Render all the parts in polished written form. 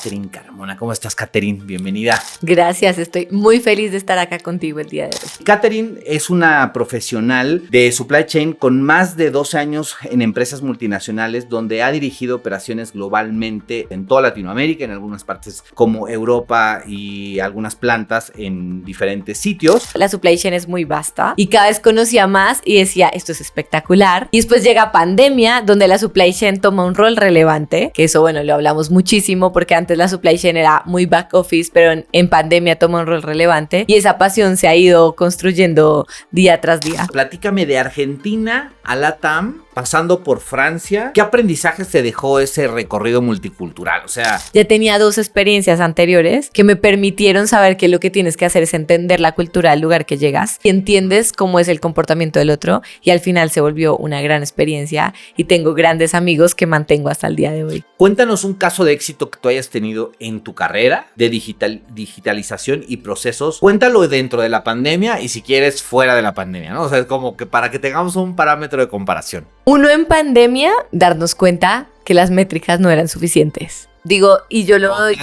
Catherine Carmona. ¿Cómo estás, Catherine? Bienvenida. Gracias, estoy muy feliz de estar acá contigo el día de hoy. Catherine es una profesional de supply chain con más de 12 años en empresas multinacionales donde ha dirigido operaciones globalmente en toda Latinoamérica, en algunas partes como Europa y algunas plantas en diferentes sitios. La supply chain es muy vasta y cada vez conocía más y decía, esto es espectacular. Y después llega pandemia, donde la supply chain toma un rol relevante, que eso, bueno, lo hablamos muchísimo porque antes la supply chain era muy back office, pero en pandemia toma un rol relevante y esa pasión se ha ido construyendo día tras día. Platícame de Argentina a LATAM, pasando por Francia. ¿Qué aprendizajes te dejó ese recorrido multicultural? O sea, ya tenía 2 experiencias anteriores que me permitieron saber que lo que tienes que hacer es entender la cultura del lugar que llegas y entiendes cómo es el comportamiento del otro, y al final se volvió una gran experiencia y tengo grandes amigos que mantengo hasta el día de hoy. Cuéntanos un caso de éxito que tú hayas tenido en tu carrera de digitalización y procesos. Cuéntalo dentro de la pandemia y si quieres fuera de la pandemia, ¿no? O sea, es como que para que tengamos un parámetro de comparación. Uno, en pandemia, darnos cuenta que las métricas no eran suficientes. Digo, y yo lo doy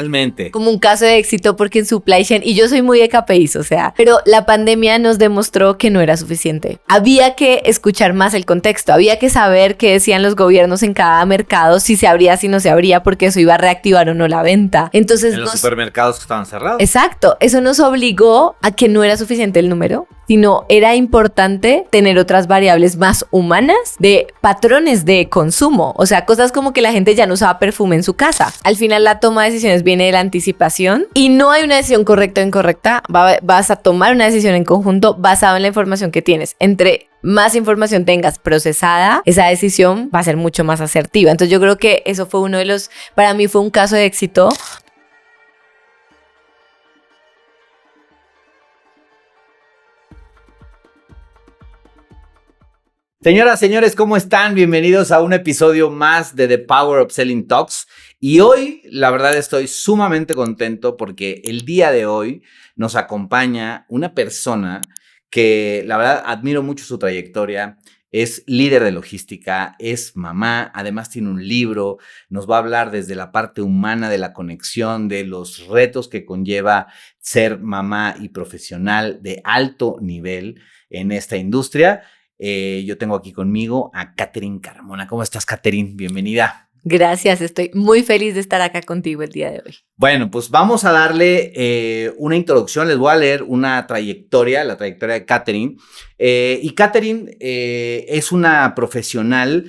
como un caso de éxito porque en supply chain, y yo soy muy de KPIs, o sea, pero la pandemia nos demostró que no era suficiente. Había que escuchar más el contexto, había que saber qué decían los gobiernos en cada mercado, si se abría, si no se abría, porque eso iba a reactivar o no la venta. Entonces, en los supermercados que estaban cerrados. Exacto, eso nos obligó a que no era suficiente el número, sino era importante tener otras variables más humanas de patrones de consumo, o sea, cosas como que la gente ya no usaba perfume en su casa. Al final la toma de decisiones viene de la anticipación y no hay una decisión correcta o incorrecta, vas a tomar una decisión en conjunto basado en la información que tienes. Entre más información tengas procesada, esa decisión va a ser mucho más asertiva. Entonces yo creo que eso fue para mí fue un caso de éxito. Señoras, señores, ¿cómo están? Bienvenidos a un episodio más de The Power of Selling Talks. Y hoy, la verdad, estoy sumamente contento porque el día de hoy nos acompaña una persona que, la verdad, admiro mucho su trayectoria. Es líder de logística, es mamá, además tiene un libro, nos va a hablar desde la parte humana de la conexión, de los retos que conlleva ser mamá y profesional de alto nivel en esta industria. Yo tengo aquí conmigo a Catherine Carmona. ¿Cómo estás, Catherine? Bienvenida. Gracias, estoy muy feliz de estar acá contigo el día de hoy. Bueno, pues vamos a darle una introducción. Les voy a leer la trayectoria de Catherine. Y Catherine es una profesional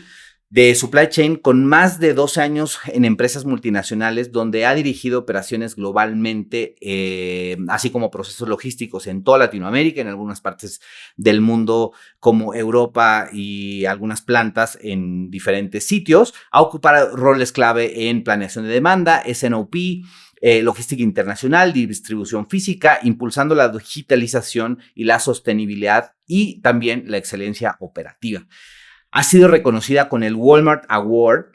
de supply chain con más de 12 años en empresas multinacionales donde ha dirigido operaciones globalmente, así como procesos logísticos en toda Latinoamérica, en algunas partes del mundo como Europa y algunas plantas en diferentes sitios. Ha ocupado roles clave en planeación de demanda, S&OP, logística internacional, distribución física, impulsando la digitalización y la sostenibilidad y también la excelencia operativa. Ha sido reconocida con el Walmart Award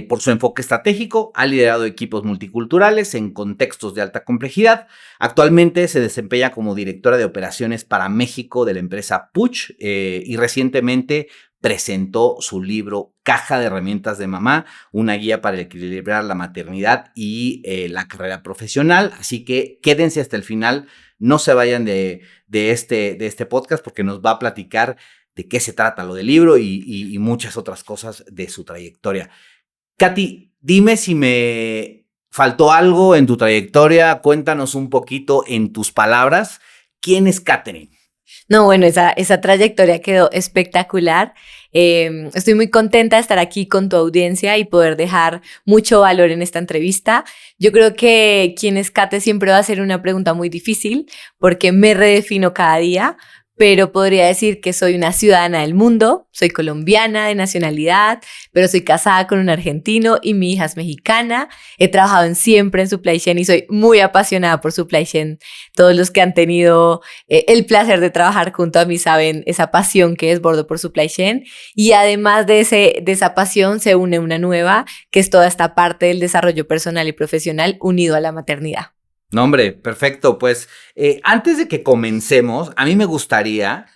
por su enfoque estratégico, ha liderado equipos multiculturales en contextos de alta complejidad. Actualmente se desempeña como directora de operaciones para México de la empresa Puig y recientemente presentó su libro Caja de Herramientas de Mamá, una guía para equilibrar la maternidad y la carrera profesional. Así que quédense hasta el final, no se vayan de este podcast porque nos va a platicar de qué se trata lo del libro y muchas otras cosas de su trayectoria. Katy, dime si me faltó algo en tu trayectoria, cuéntanos un poquito en tus palabras, ¿quién es Catherine? No, bueno, esa trayectoria quedó espectacular. Estoy muy contenta de estar aquí con tu audiencia y poder dejar mucho valor en esta entrevista. Yo creo que quién es Kate siempre va a ser una pregunta muy difícil porque me redefino cada día, pero podría decir que soy una ciudadana del mundo, soy colombiana de nacionalidad, pero soy casada con un argentino y mi hija es mexicana. He trabajado siempre en supply chain y soy muy apasionada por supply chain. Todos los que han tenido el placer de trabajar junto a mí saben esa pasión que desbordo por supply chain. Y además de esa pasión se une una nueva, que es toda esta parte del desarrollo personal y profesional unido a la maternidad. No, hombre, perfecto. Pues antes de que comencemos, a mí me gustaría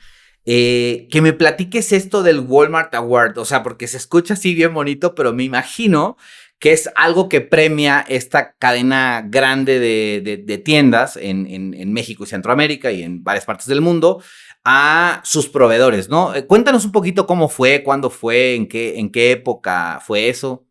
que me platiques esto del Walmart Award. O sea, porque se escucha así bien bonito, pero me imagino que es algo que premia esta cadena grande de tiendas en México y Centroamérica y en varias partes del mundo a sus proveedores, ¿no? Cuéntanos un poquito cómo fue, cuándo fue, en qué época fue eso.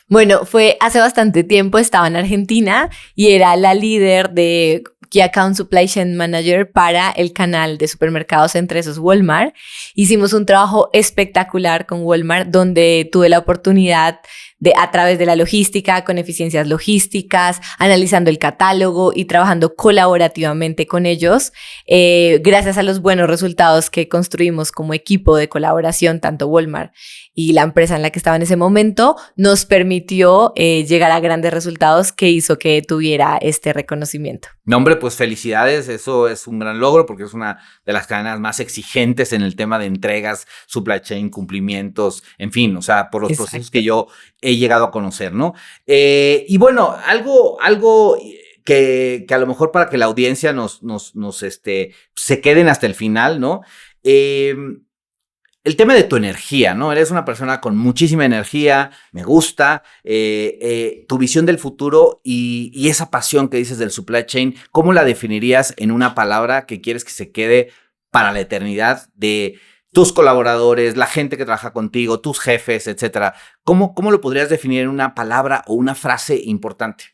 Bueno, fue hace bastante tiempo, estaba en Argentina y era la líder de Key Account Supply Chain Manager para el canal de supermercados, entre esos Walmart. Hicimos un trabajo espectacular con Walmart donde tuve la oportunidad de, a través de la logística, con eficiencias logísticas, analizando el catálogo y trabajando colaborativamente con ellos, gracias a los buenos resultados que construimos como equipo de colaboración, tanto Walmart y la empresa en la que estaba en ese momento, nos permitió llegar a grandes resultados que hizo que tuviera este reconocimiento. No, hombre, pues felicidades, eso es un gran logro porque es una de las cadenas más exigentes en el tema de entregas, supply chain, cumplimientos, en fin, o sea, por los procesos que yo he llegado a conocer, ¿no? Y bueno, algo que a lo mejor para que la audiencia se queden hasta el final, ¿no? El tema de tu energía, ¿no? Eres una persona con muchísima energía, me gusta, tu visión del futuro y esa pasión que dices del supply chain, ¿cómo la definirías en una palabra que quieres que se quede para la eternidad de tus colaboradores, la gente que trabaja contigo, tus jefes, etcétera? ¿Cómo lo podrías definir en una palabra o una frase importante?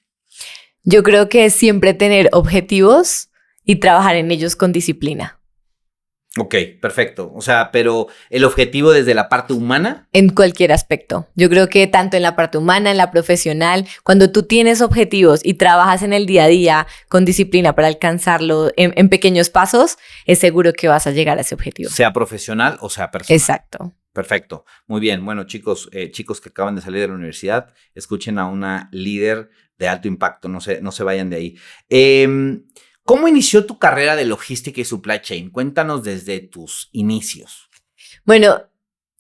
Yo creo que es siempre tener objetivos y trabajar en ellos con disciplina. Ok, perfecto. O sea, pero el objetivo desde la parte humana. En cualquier aspecto. Yo creo que tanto en la parte humana, en la profesional, cuando tú tienes objetivos y trabajas en el día a día con disciplina para alcanzarlo en pequeños pasos, es seguro que vas a llegar a ese objetivo. Sea profesional o sea personal. Exacto. Perfecto. Muy bien. Bueno, chicos que acaban de salir de la universidad, escuchen a una líder de alto impacto. No se vayan de ahí. ¿Cómo inició tu carrera de logística y supply chain? Cuéntanos desde tus inicios. Bueno,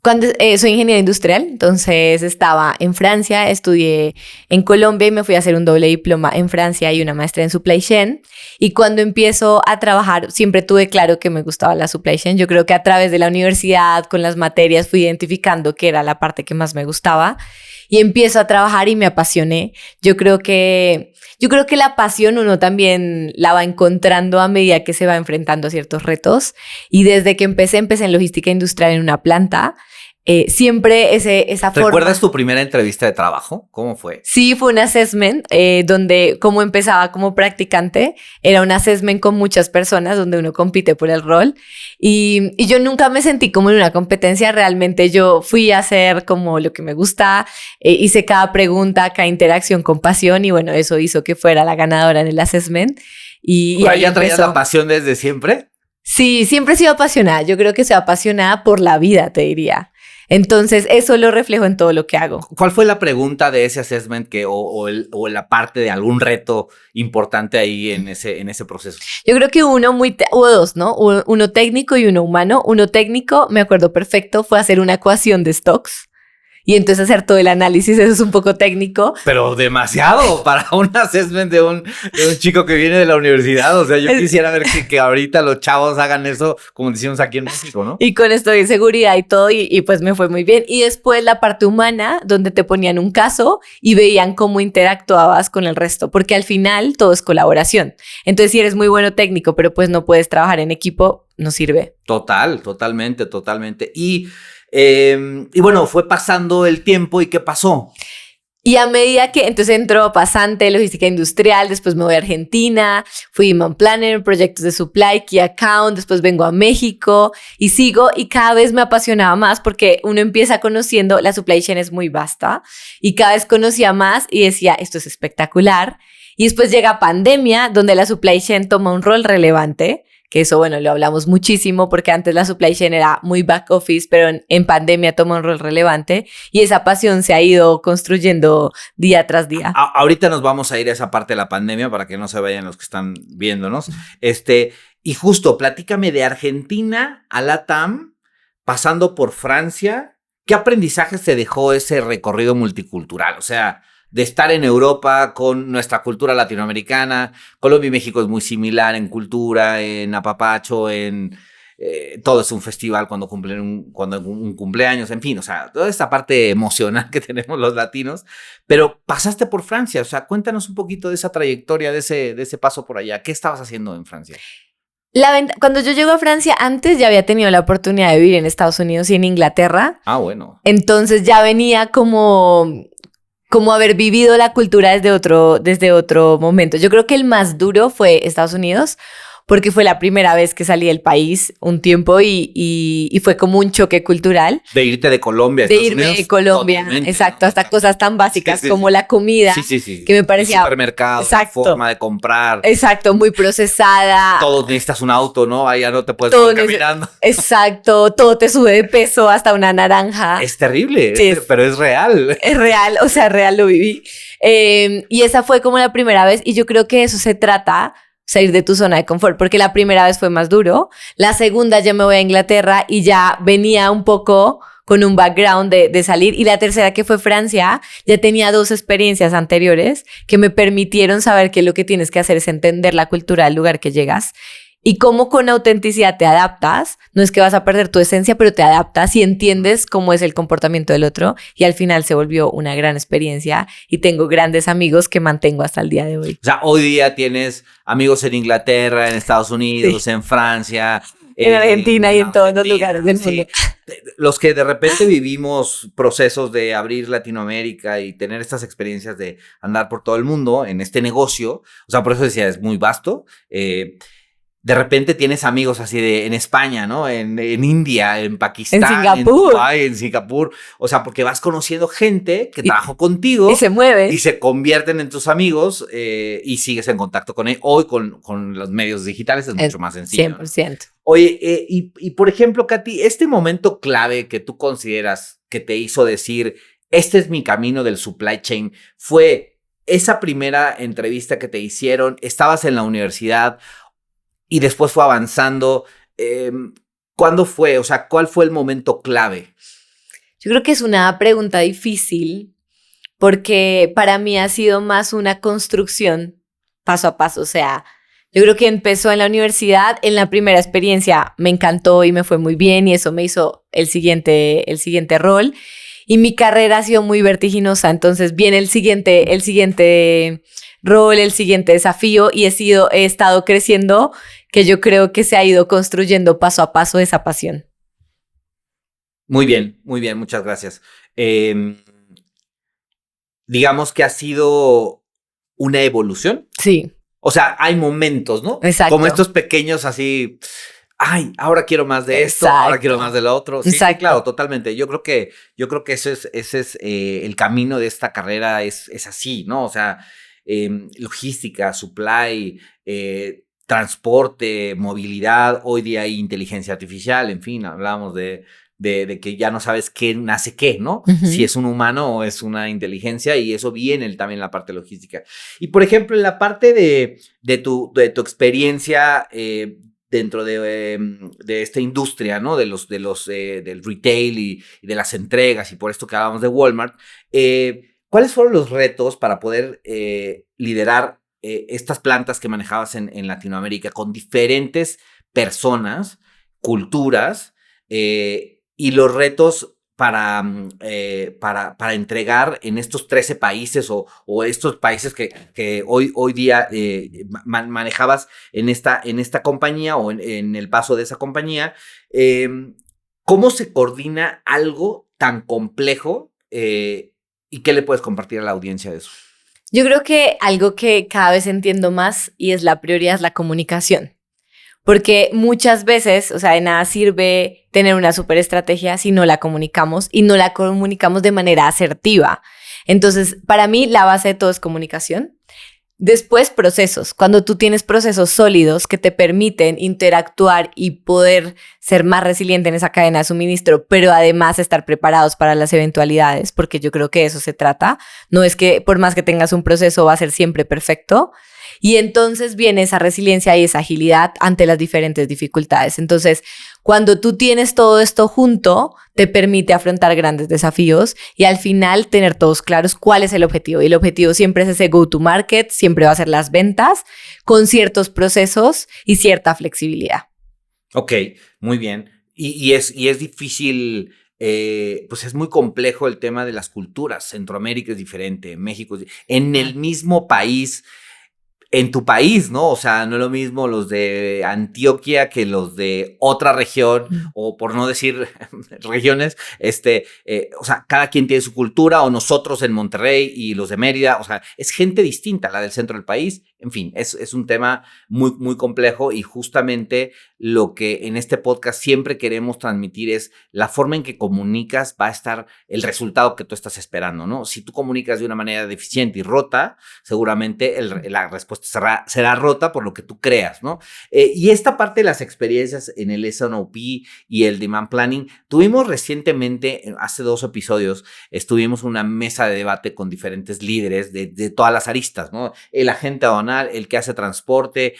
cuando soy ingeniera industrial, entonces estaba en Francia, estudié en Colombia y me fui a hacer un doble diploma en Francia y una maestría en supply chain. Y cuando empiezo a trabajar, siempre tuve claro que me gustaba la supply chain. Yo creo que a través de la universidad, con las materias, fui identificando que era la parte que más me gustaba. Y empiezo a trabajar y me apasioné. Yo creo que la pasión uno también la va encontrando a medida que se va enfrentando a ciertos retos. Y desde que empecé en logística industrial en una planta. Siempre esa forma. ¿Recuerdas tu primera entrevista de trabajo? ¿Cómo fue? Sí, fue un assessment donde, como empezaba como practicante, era un assessment con muchas personas donde uno compite por el rol y yo nunca me sentí como en una competencia. Realmente yo fui a hacer como lo que me gusta, hice cada pregunta, cada interacción con pasión y bueno, eso hizo que fuera la ganadora en el assessment. Y ahí ¿Ya traías la pasión desde siempre? Sí, siempre he sido apasionada. Yo creo que soy apasionada por la vida, te diría. Entonces, eso lo reflejo en todo lo que hago. ¿Cuál fue la pregunta de ese assessment o la parte de algún reto importante ahí en ese proceso? Yo creo que hubo dos, ¿no? Uno técnico y uno humano. Uno técnico, me acuerdo perfecto, fue hacer una ecuación de stocks. Y entonces hacer todo el análisis, eso es un poco técnico. Pero demasiado para un assessment de un chico que viene de la universidad. O sea, yo quisiera ver que ahorita los chavos hagan eso como decimos aquí en México, ¿no? Y con esto de seguridad y todo, y pues me fue muy bien. Y después la parte humana, donde te ponían un caso y veían cómo interactuabas con el resto. Porque al final todo es colaboración. Entonces, si eres muy bueno técnico, pero pues no puedes trabajar en equipo, no sirve. Totalmente. Y bueno, fue pasando el tiempo y ¿qué pasó? Y a medida que entonces entró pasante, logística industrial, después me voy a Argentina, fui demand planner, proyectos de supply, key account, después vengo a México y sigo y cada vez me apasionaba más porque uno empieza conociendo, la supply chain es muy vasta y cada vez conocía más y decía, esto es espectacular. Y después llega pandemia, donde la supply chain toma un rol relevante. Que eso, bueno, lo hablamos muchísimo porque antes la supply chain era muy back office, pero en pandemia toma un rol relevante y esa pasión se ha ido construyendo día tras día. Ahorita nos vamos a ir a esa parte de la pandemia para que no se vayan los que están viéndonos. Y justo, platícame de Argentina a LATAM, pasando por Francia. ¿Qué aprendizaje te dejó ese recorrido multicultural? O sea, de estar en Europa con nuestra cultura latinoamericana. Colombia y México es muy similar en cultura, en apapacho, en todo es un festival cuando cumplen un cumpleaños, en fin, o sea, toda esta parte emocional que tenemos los latinos, pero pasaste por Francia, o sea, cuéntanos un poquito de esa trayectoria, de ese paso por allá. ¿Qué estabas haciendo en Francia? Cuando yo llego a Francia, antes ya había tenido la oportunidad de vivir en Estados Unidos y en Inglaterra. Ah, bueno. Entonces ya venía como haber vivido la cultura desde otro momento. Yo creo que el más duro fue Estados Unidos, porque fue la primera vez que salí del país un tiempo y fue como un choque cultural. De irte de Colombia a Estados Unidos. De irme de Colombia, totalmente, exacto, hasta cosas tan básicas como la comida, que me parecía... El supermercado, exacto, la forma de comprar. Exacto, muy procesada. Todos necesitas un auto, ¿no? Allá no te puedes ir caminando. Exacto, todo te sube de peso hasta una naranja. Es terrible, pero es real. Es real, o sea, real lo viví. Y esa fue como la primera vez y yo creo que eso se trata... salir de tu zona de confort, porque la primera vez fue más duro, la segunda ya me voy a Inglaterra y ya venía un poco con un background de salir, y la tercera, que fue Francia, ya tenía 2 experiencias anteriores que me permitieron saber que lo que tienes que hacer es entender la cultura del lugar que llegas y cómo con autenticidad te adaptas. No es que vas a perder tu esencia, pero te adaptas y entiendes cómo es el comportamiento del otro, y al final se volvió una gran experiencia y tengo grandes amigos que mantengo hasta el día de hoy. O sea, hoy día tienes amigos en Inglaterra, en Estados Unidos, en Francia, en Argentina y en todos los lugares del mundo. Los que de repente vivimos procesos de abrir Latinoamérica y tener estas experiencias de andar por todo el mundo en este negocio, o sea, por eso decía, es muy vasto. De repente tienes amigos así en España, ¿no? En India, en Pakistán, en Singapur, en Dubái, en Singapur. O sea, porque vas conociendo gente que trabajó contigo. Y se mueve. Y se convierten en tus amigos y sigues en contacto con ellos. Hoy con los medios digitales es mucho más sencillo. 100%. ¿No? Oye, y por ejemplo, Katy, este momento clave que tú consideras que te hizo decir, este es mi camino del supply chain, fue esa primera entrevista que te hicieron, estabas en la universidad y después fue avanzando. ¿Cuándo fue? O sea, ¿cuál fue el momento clave? Yo creo que es una pregunta difícil porque para mí ha sido más una construcción paso a paso. O sea, yo creo que empezó en la universidad. En la primera experiencia me encantó y me fue muy bien y eso me hizo el siguiente rol. Y mi carrera ha sido muy vertiginosa. Entonces viene el siguiente rol, el siguiente desafío y he estado creciendo, que yo creo que se ha ido construyendo paso a paso esa pasión. Muy bien, muchas gracias. Digamos que ha sido una evolución. Sí. O sea, hay momentos, ¿no? Exacto. Como estos pequeños así, ay, ahora quiero más de esto, ahora quiero más de lo otro. Sí, claro, totalmente. Yo creo que ese es el camino de esta carrera, es así, ¿no? O sea, logística, supply, transporte, movilidad. Hoy día hay inteligencia artificial, en fin, hablamos de que ya no sabes qué nace qué, ¿no? Uh-huh. Si es un humano o es una inteligencia, y eso viene también en la parte logística. Y, por ejemplo, en la parte de tu experiencia dentro de esta industria, ¿no? Del retail y de las entregas, y por esto que hablábamos de Walmart, ¿cuáles fueron los retos para poder liderar estas plantas que manejabas en Latinoamérica con diferentes personas, culturas, y los retos para entregar en estos 13 países o estos países que hoy día manejabas en esta compañía o en el paso de esa compañía? ¿Cómo se coordina algo tan complejo y qué le puedes compartir a la audiencia de eso? Yo creo que algo que cada vez entiendo más y es la prioridad es la comunicación. Porque muchas veces, o sea, de nada sirve tener una súper estrategia si no la comunicamos y no la comunicamos de manera asertiva. Entonces, para mí, la base de todo es comunicación. Después, procesos. Cuando tú tienes procesos sólidos que te permiten interactuar y poder ser más resiliente en esa cadena de suministro, pero además estar preparados para las eventualidades, porque yo creo que de eso se trata. No es que por más que tengas un proceso va a ser siempre perfecto. Y entonces viene esa resiliencia y esa agilidad ante las diferentes dificultades. Entonces, cuando tú tienes todo esto junto, te permite afrontar grandes desafíos y al final tener todos claros cuál es el objetivo. Y el objetivo siempre es ese go-to-market, siempre va a ser las ventas con ciertos procesos y cierta flexibilidad. Ok, muy bien. Y es difícil, pues es muy complejo el tema de las culturas. Centroamérica es diferente, México en el mismo país. En tu país, ¿no? O sea, no es lo mismo los de Antioquia que los de otra región, Mm. o por no decir regiones, o sea, cada quien tiene su cultura, o nosotros en Monterrey y los de Mérida, o sea, es gente distinta, la del centro del país. En fin, es un tema muy, muy complejo y justamente lo que en este podcast siempre queremos transmitir es la forma en que comunicas va a estar el resultado que tú estás esperando, ¿no? Si tú comunicas de una manera deficiente y rota, seguramente la respuesta será rota por lo que tú creas, ¿no? Y esta parte de las experiencias en el S&OP y el Demand Planning, tuvimos recientemente, hace 2 episodios, estuvimos en una mesa de debate con diferentes líderes de todas las aristas, ¿no? El agente aduanal, el que hace transporte,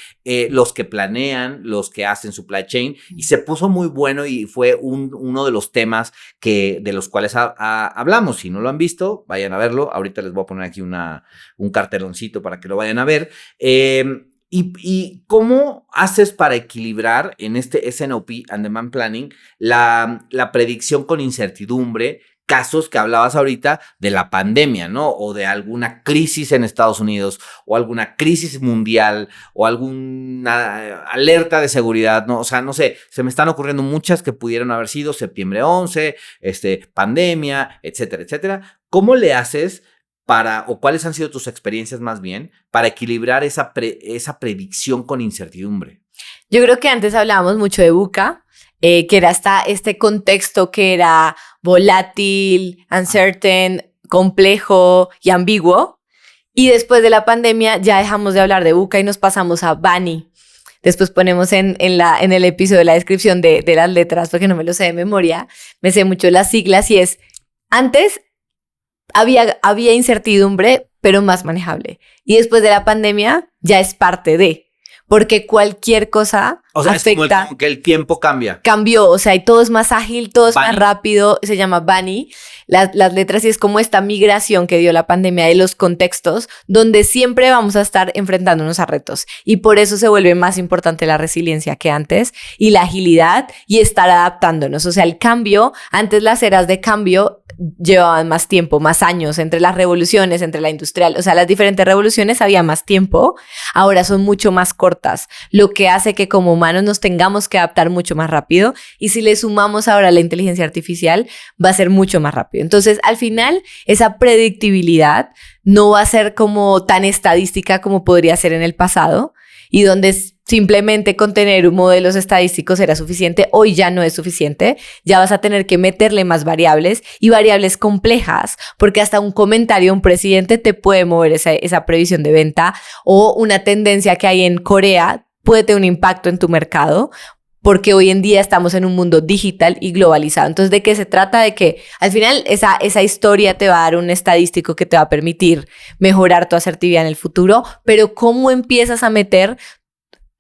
los que planean, los que hacen supply chain, y se puso muy bueno y fue uno de los temas de los cuales hablamos. Si no lo han visto, vayan a verlo. Ahorita les voy a poner aquí un carteloncito para que lo vayan a ver. ¿Y cómo haces para equilibrar en este S&OP and Demand Planning la predicción con incertidumbre? Casos que hablabas ahorita de la pandemia, ¿no? O de alguna crisis en Estados Unidos, o alguna crisis mundial, o alguna alerta de seguridad, ¿no? O sea, no sé, se me están ocurriendo muchas que pudieron haber sido septiembre 11, pandemia, etcétera, etcétera. ¿Cómo le haces o cuáles han sido tus experiencias más bien para equilibrar esa predicción con incertidumbre? Yo creo que antes hablábamos mucho de VUCA, que era hasta este contexto que era volátil, uncertain, complejo y ambiguo. Y después de la pandemia ya dejamos de hablar de VUCA y nos pasamos a BANI. Después ponemos en el episodio de la descripción de las letras, porque no me lo sé de memoria, me sé mucho las siglas y antes había incertidumbre, pero más manejable. Y después de la pandemia ya es parte de, porque cualquier cosa afecta. Es como que el tiempo cambia. Cambió, o sea, y todo es más ágil, todo es Bunny. más rápido, se llama Bunny. Las letras y es como esta migración que dio la pandemia de los contextos, donde siempre vamos a estar enfrentándonos a retos. Y por eso se vuelve más importante la resiliencia que antes y la agilidad y estar adaptándonos. O sea, el cambio, antes las eras de cambio llevaban más tiempo, más años, entre las revoluciones, entre la industrial, o sea, las diferentes revoluciones había más tiempo, ahora son mucho más cortas, lo que hace que como humanos nos tengamos que adaptar mucho más rápido, y si le sumamos ahora la inteligencia artificial, va a ser mucho más rápido. Entonces, al final, esa predictibilidad no va a ser como tan estadística como podría ser en el pasado, y donde simplemente con tener modelos estadísticos era suficiente, hoy ya no es suficiente, ya vas a tener que meterle más variables y variables complejas, porque hasta un comentario de un presidente te puede mover esa previsión de venta, o una tendencia que hay en Corea puede tener un impacto en tu mercado, porque hoy en día estamos en un mundo digital y globalizado. Entonces, ¿de qué se trata? De que al final esa historia te va a dar un estadístico que te va a permitir mejorar tu asertividad en el futuro, pero ¿cómo empiezas a meter?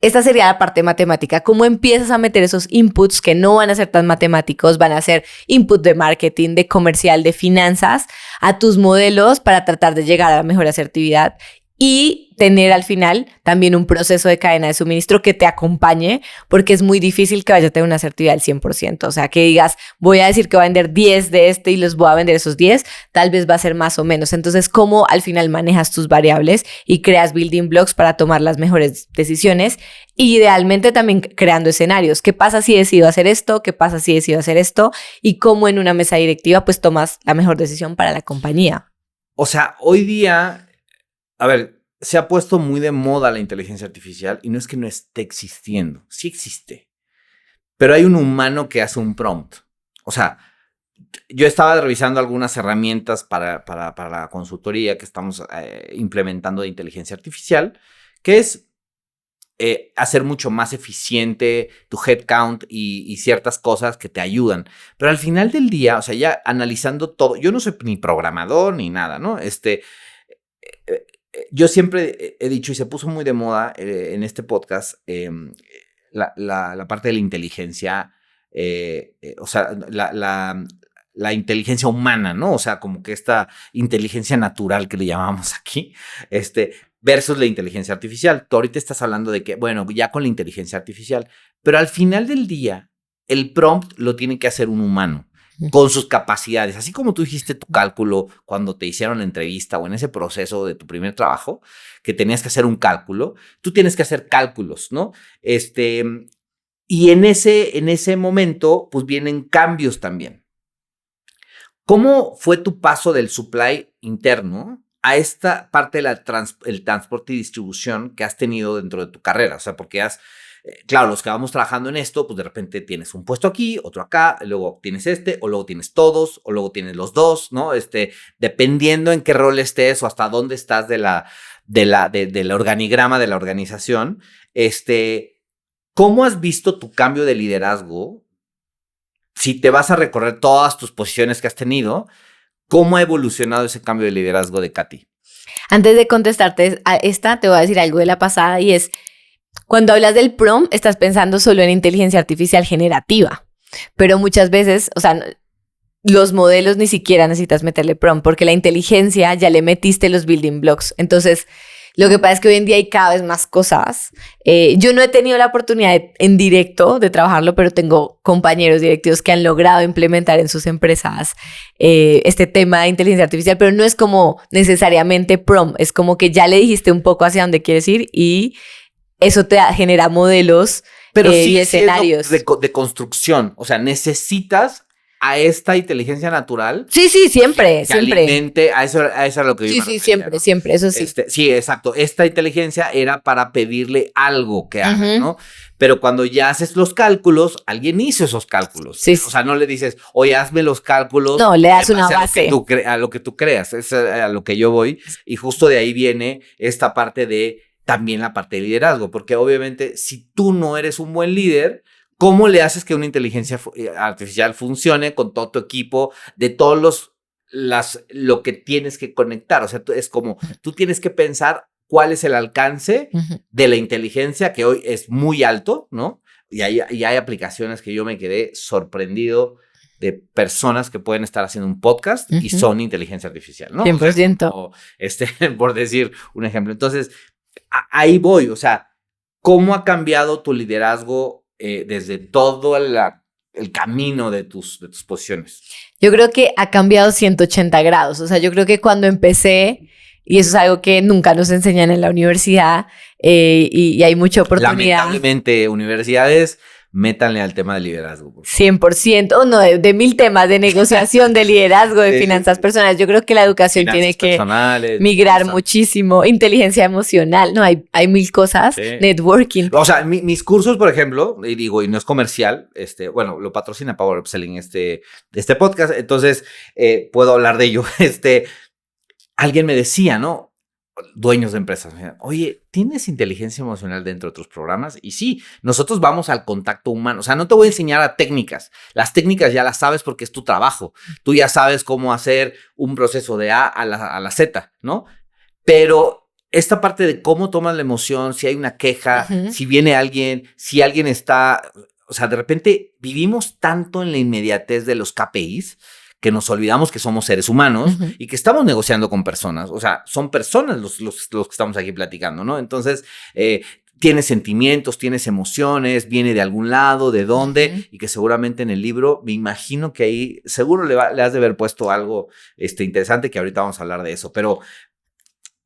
Esta sería la parte matemática. ¿Cómo empiezas a meter esos inputs que no van a ser tan matemáticos, van a ser input de marketing, de comercial, de finanzas, a tus modelos para tratar de llegar a la mejor asertividad? Y tener al final también un proceso de cadena de suministro que te acompañe, porque es muy difícil que vaya a tener una asertividad del 100%. O sea, que digas, voy a decir que voy a vender 10 de y los voy a vender esos 10, tal vez va a ser más o menos. Entonces, ¿cómo al final manejas tus variables y creas building blocks para tomar las mejores decisiones? Y idealmente también creando escenarios. ¿Qué pasa si decido hacer esto? ¿Qué pasa si decido hacer esto? Y cómo en una mesa directiva pues tomas la mejor decisión para la compañía. O sea, hoy día, a ver, se ha puesto muy de moda la inteligencia artificial y no es que no esté existiendo, sí existe, pero hay un humano que hace un prompt. O sea, yo estaba revisando algunas herramientas para la consultoría que estamos implementando de inteligencia artificial, que es hacer mucho más eficiente tu headcount y ciertas cosas que te ayudan. Pero al final del día, o sea, ya analizando todo, yo no soy ni programador ni nada, ¿no? Yo siempre he dicho, y se puso muy de moda en este podcast, la parte de la inteligencia, o sea, la inteligencia humana, ¿no? O sea, como que esta inteligencia natural que le llamamos aquí, versus la inteligencia artificial. Tú ahorita estás hablando de que, bueno, ya con la inteligencia artificial, pero al final del día, el prompt lo tiene que hacer un humano con sus capacidades. Así como tú hiciste tu cálculo cuando te hicieron la entrevista o en ese proceso de tu primer trabajo, que tenías que hacer un cálculo, tú tienes que hacer cálculos, ¿no? Y en ese momento, pues vienen cambios también. ¿Cómo fue tu paso del supply interno a esta parte del transporte y distribución que has tenido dentro de tu carrera? O sea, porque claro, los que vamos trabajando en esto, pues de repente tienes un puesto aquí, otro acá, luego tienes o luego tienes todos, o luego tienes los dos, ¿no? Dependiendo en qué rol estés o hasta dónde estás del organigrama de la organización, ¿cómo has visto tu cambio de liderazgo? Si te vas a recorrer todas tus posiciones que has tenido, ¿cómo ha evolucionado ese cambio de liderazgo de Katy? Antes de contestarte a esta, te voy a decir algo de la pasada y es, cuando hablas del prompt, estás pensando solo en inteligencia artificial generativa, pero muchas veces, o sea, los modelos ni siquiera necesitas meterle prompt porque la inteligencia ya le metiste los building blocks. Entonces, lo que pasa es que hoy en día hay cada vez más cosas. Yo no he tenido la oportunidad en directo de trabajarlo, pero tengo compañeros directivos que han logrado implementar en sus empresas este tema de inteligencia artificial, pero no es como necesariamente prompt, es como que ya le dijiste un poco hacia dónde quieres ir y eso te genera modelos pero sí, y escenarios. De construcción, o sea, necesitas a esta inteligencia natural. Sí, siempre. Alimente, a eso es lo que yo me refería, ¿no? siempre, eso sí. Sí, exacto. Esta inteligencia era para pedirle algo que haga, ¿no? Pero cuando ya haces los cálculos, alguien hizo esos cálculos. Sí. O sea, no le dices, oye, hazme los cálculos. No, le das una base. A lo que tú creas, es a lo que yo voy. Y justo de ahí viene esta parte también la parte de liderazgo, porque obviamente si tú no eres un buen líder, ¿cómo le haces que una inteligencia artificial funcione con todo tu equipo, de todos lo que tienes que conectar? O sea, es como, tú tienes que pensar cuál es el alcance de la inteligencia, que hoy es muy alto, ¿no? Y hay aplicaciones que yo me quedé sorprendido de personas que pueden estar haciendo un podcast y son inteligencia artificial, ¿no? 100%. O por decir un ejemplo. Entonces, ahí voy, o sea, ¿cómo ha cambiado tu liderazgo desde todo el camino de tus posiciones? Yo creo que ha cambiado 180 grados. O sea, yo creo que cuando empecé, y eso es algo que nunca nos enseñan en la universidad, y hay mucha oportunidad. Lamentablemente, universidades, métanle al tema de liderazgo. 100%, no, de 1000 temas de negociación, de liderazgo, de finanzas personales. Yo creo que la educación tiene que migrar muchísimo. Inteligencia emocional, no, hay 1000 cosas. Networking. O sea, mis cursos, por ejemplo, y no es comercial, bueno, lo patrocina Power Upselling este podcast, entonces puedo hablar de ello. Alguien me decía, ¿no? Dueños de empresas, oye, ¿tienes inteligencia emocional dentro de tus programas? Y sí, nosotros vamos al contacto humano. O sea, no te voy a enseñar a técnicas. Las técnicas ya las sabes porque es tu trabajo. Tú ya sabes cómo hacer un proceso de A a la Z, ¿no? Pero esta parte de cómo tomas la emoción, si hay una queja, si viene alguien, si alguien está... O sea, de repente vivimos tanto en la inmediatez de los KPIs que nos olvidamos que somos seres humanos y que estamos negociando con personas. O sea, son personas los que estamos aquí platicando, ¿no? Entonces, tienes sentimientos, tienes emociones, viene de algún lado, de dónde, y que seguramente en el libro, me imagino que ahí seguro le has de haber puesto algo interesante, que ahorita vamos a hablar de eso. Pero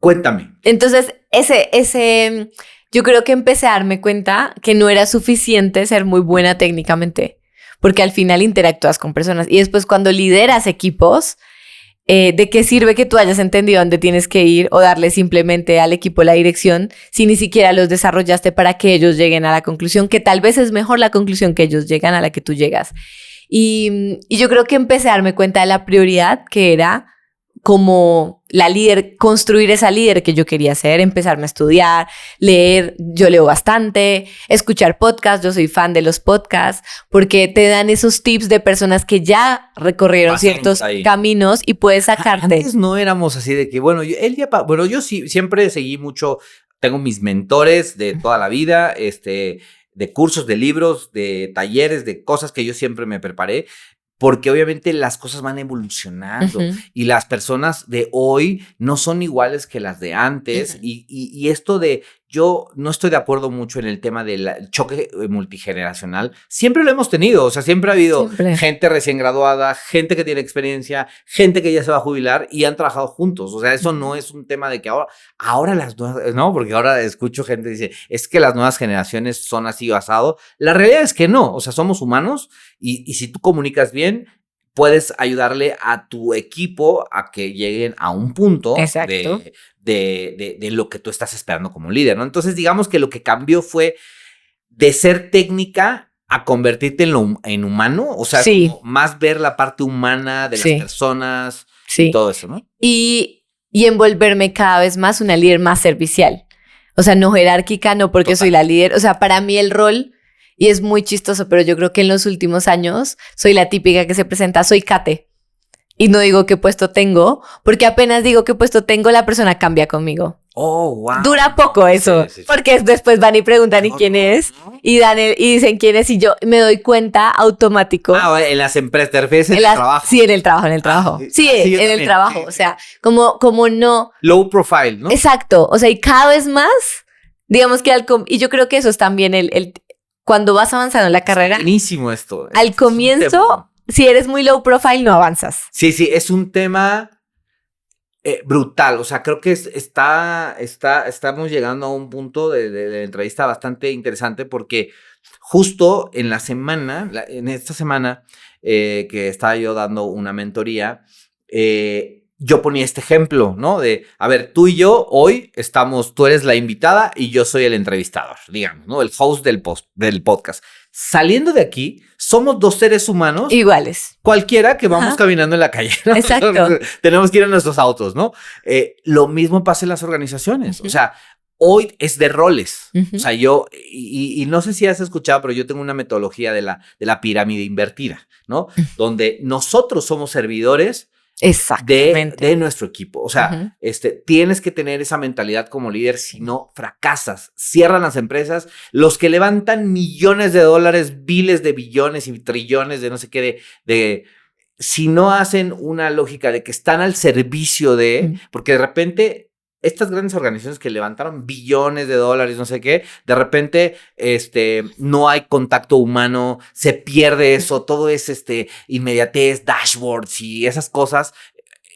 cuéntame. Entonces, yo creo que empecé a darme cuenta que no era suficiente ser muy buena técnicamente, porque al final interactúas con personas. Y después cuando lideras equipos, ¿de qué sirve que tú hayas entendido dónde tienes que ir o darle simplemente al equipo la dirección si ni siquiera los desarrollaste para que ellos lleguen a la conclusión, que tal vez es mejor la conclusión que ellos llegan a la que tú llegas? Y yo creo que empecé a darme cuenta de la prioridad que era como la líder, construir esa líder que yo quería ser, empezarme a estudiar, leer, yo leo bastante, escuchar podcasts, yo soy fan de los podcasts, porque te dan esos tips de personas que ya recorrieron ciertos caminos y puedes sacarte. Antes no éramos así de que, bueno, yo sí, siempre seguí mucho, tengo mis mentores de toda la vida, de cursos, de libros, de talleres, de cosas que yo siempre me preparé. porque obviamente las cosas van evolucionando y las personas de hoy no son iguales que las de antes y esto de, yo no estoy de acuerdo mucho en el tema del choque multigeneracional, siempre lo hemos tenido, o sea, siempre ha habido gente recién graduada, gente que tiene experiencia, gente que ya se va a jubilar y han trabajado juntos, o sea, eso no es un tema de que ahora las nuevas, no, porque ahora escucho gente que dice, es que las nuevas generaciones son así basado, la realidad es que no, o sea, somos humanos y si tú comunicas bien, puedes ayudarle a tu equipo a que lleguen a un punto de lo que tú estás esperando como líder, ¿no? Entonces, digamos que lo que cambió fue de ser técnica a convertirte en humano, o sea, como más ver la parte humana de las personas y todo eso, ¿no? Y envolverme cada vez más una líder más servicial. O sea, no jerárquica, no porque soy la líder. O sea, para mí el rol... Y es muy chistoso, pero yo creo que en los últimos años soy la típica que se presenta, soy Kate. Y no digo qué puesto tengo, porque apenas digo qué puesto tengo, la persona cambia conmigo. Oh, wow. Dura poco eso, porque después van y preguntan ¿y quién es? Y dicen quién es y yo me doy cuenta automático. En las empresas, ¿te refieres en el trabajo? Sí, en el trabajo. Sí, en el trabajo. O sea, como no... Low profile, ¿no? Exacto. O sea, y cada vez más, digamos que y yo creo que eso es también cuando vas avanzando en la carrera. Es buenísimo esto. Al comienzo, si eres muy low profile, no avanzas. Sí, es un tema brutal. O sea, creo que estamos llegando a un punto de entrevista bastante interesante porque justo en en esta semana que estaba yo dando una mentoría, yo ponía este ejemplo, ¿no? De, a ver, tú y yo hoy tú eres la invitada y yo soy el entrevistador, digamos, ¿no? El host del podcast. Saliendo de aquí, somos dos seres humanos. Iguales. Cualquiera que vamos caminando en la calle, ¿no? Exacto. Tenemos que ir a nuestros autos, ¿no? Lo mismo pasa en las organizaciones. O sea, hoy es de roles. O sea, yo, y no sé si has escuchado, pero yo tengo una metodología de la pirámide invertida, ¿no? Donde nosotros somos servidores de nuestro equipo. O sea, tienes que tener esa mentalidad como líder, si no fracasas. Cierran las empresas, los que levantan millones de dólares, biles de billones y trillones de no sé qué, si no hacen una lógica de que están al servicio porque de repente estas grandes organizaciones que levantaron billones de dólares, no sé qué, de repente no hay contacto humano, se pierde eso, todo es inmediatez, dashboards y esas cosas.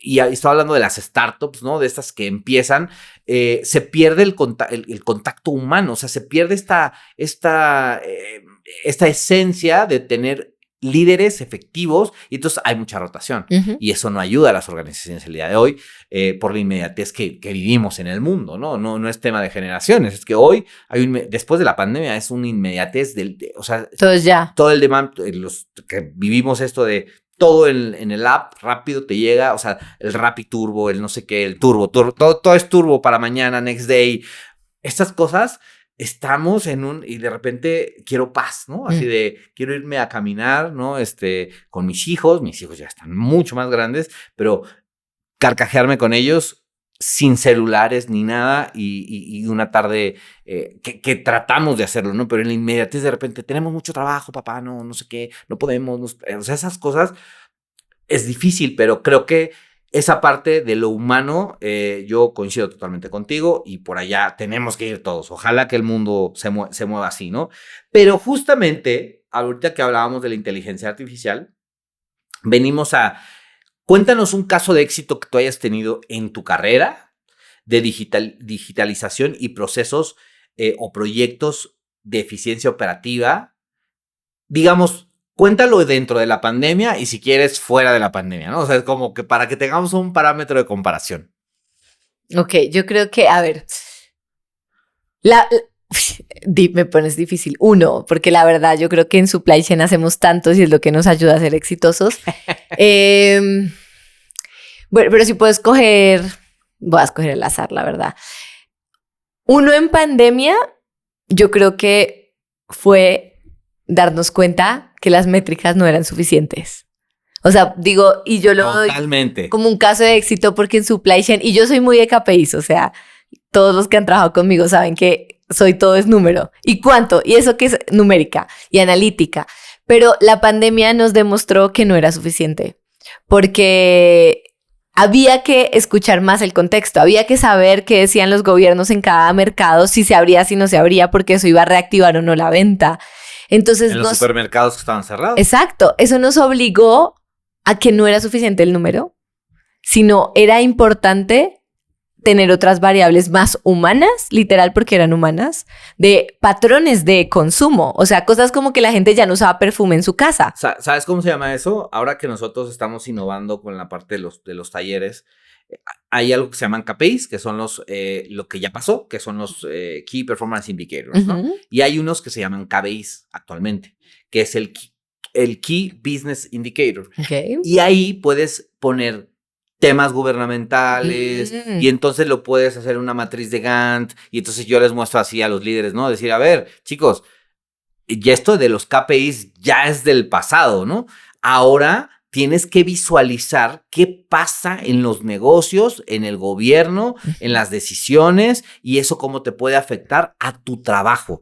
Y estoy hablando de las startups, ¿no? De estas que empiezan, se pierde el contacto humano, o sea, se pierde esta esencia de tener líderes efectivos y entonces hay mucha rotación y eso no ayuda a las organizaciones el día de hoy por la inmediatez que vivimos en el mundo, ¿no? No es tema de generaciones, es que hoy después de la pandemia es una inmediatez o sea, todo el demand, los que vivimos esto de todo en el app rápido te llega, o sea, el Rappi Turbo, el no sé qué, el turbo, todo es turbo para mañana, next day, estas cosas. Estamos y de repente quiero paz, ¿no? Así de, quiero irme a caminar, ¿no? Con mis hijos ya están mucho más grandes, pero carcajearme con ellos sin celulares ni nada y una tarde que tratamos de hacerlo, ¿no? Pero en la inmediatez de repente tenemos mucho trabajo, papá, no sé qué, no podemos, o sea, esas cosas es difícil, pero creo que esa parte de lo humano, yo coincido totalmente contigo y por allá tenemos que ir todos. Ojalá que el mundo se mueva así, ¿no? Pero justamente, ahorita que hablábamos de la inteligencia artificial, cuéntanos un caso de éxito que tú hayas tenido en tu carrera de digitalización y procesos o proyectos de eficiencia operativa, digamos. Cuéntalo dentro de la pandemia y si quieres fuera de la pandemia, ¿no? O sea, es como que para que tengamos un parámetro de comparación. Ok, yo creo que, a ver, me pones difícil. Uno, porque la verdad yo creo que en supply chain hacemos tantos y es lo que nos ayuda a ser exitosos. Bueno, pero si puedo escoger, voy a escoger el azar, la verdad. Uno en pandemia, yo creo que fue darnos cuenta que las métricas no eran suficientes. O sea, digo, y yo lo doy como un caso de éxito porque en supply chain, y yo soy muy de KPIs, o sea, todos los que han trabajado conmigo saben que todo es número. ¿Y cuánto? Y eso que es numérica y analítica. Pero la pandemia nos demostró que no era suficiente, porque había que escuchar más el contexto, había que saber qué decían los gobiernos en cada mercado, si se abría, si no se abría, porque eso iba a reactivar o no la venta. Entonces en los supermercados que estaban cerrados. Exacto, eso nos obligó a que no era suficiente el número, sino era importante tener otras variables más humanas, literal porque eran humanas, de patrones de consumo. O sea, cosas como que la gente ya no usaba perfume en su casa. ¿Sabes cómo se llama eso? Ahora que nosotros estamos innovando con la parte de los talleres, hay algo que se llaman KPIs, que son lo que ya pasó, que son los Key Performance Indicators, ¿no? Y hay unos que se llaman KBIs actualmente, que es el Key Business Indicator. Okay. Y ahí puedes poner temas gubernamentales y entonces lo puedes hacer en una matriz de Gantt y entonces yo les muestro así a los líderes, ¿no? Decir, a ver, chicos, ya esto de los KPIs ya es del pasado, ¿no? Ahora tienes que visualizar qué pasa en los negocios, en el gobierno, en las decisiones y eso cómo te puede afectar a tu trabajo.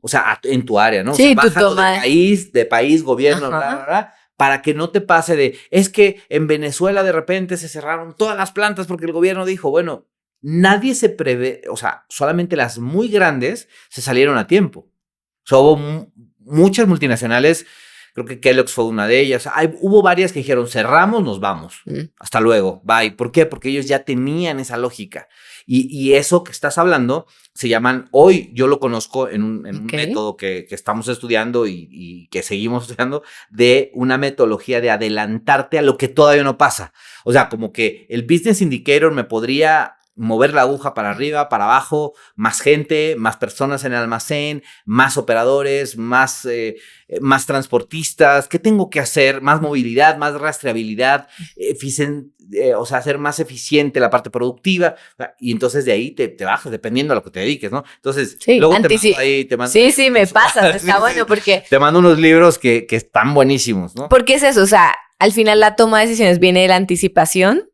O sea, en tu área, ¿no? Sí, o sea, bájalo de país, gobierno, bla, bla, bla, para que no te pase de, es que en Venezuela de repente se cerraron todas las plantas porque el gobierno dijo, bueno, nadie se prevé, o sea, solamente las muy grandes se salieron a tiempo. O sea, hubo muchas multinacionales, creo que Kellogg's fue una de ellas, hubo varias que dijeron, cerramos, nos vamos, hasta luego, bye. ¿Por qué? Porque ellos ya tenían esa lógica. Y eso que estás hablando se llaman, hoy yo lo conozco en un método que estamos estudiando y que seguimos estudiando, de una metodología de adelantarte a lo que todavía no pasa. O sea, como que el Business Indicator me podría mover la aguja para arriba, para abajo, más gente, más personas en el almacén, más operadores, más transportistas. ¿Qué tengo que hacer? Más movilidad, más rastreabilidad, o sea, hacer más eficiente la parte productiva. Y entonces de ahí te bajas dependiendo a lo que te dediques, ¿no? Entonces, sí, luego te mando Sí, me pasas, está bueno porque... Te mando unos libros que están buenísimos, ¿no? Porque es eso, o sea, al final la toma de decisiones viene de la anticipación.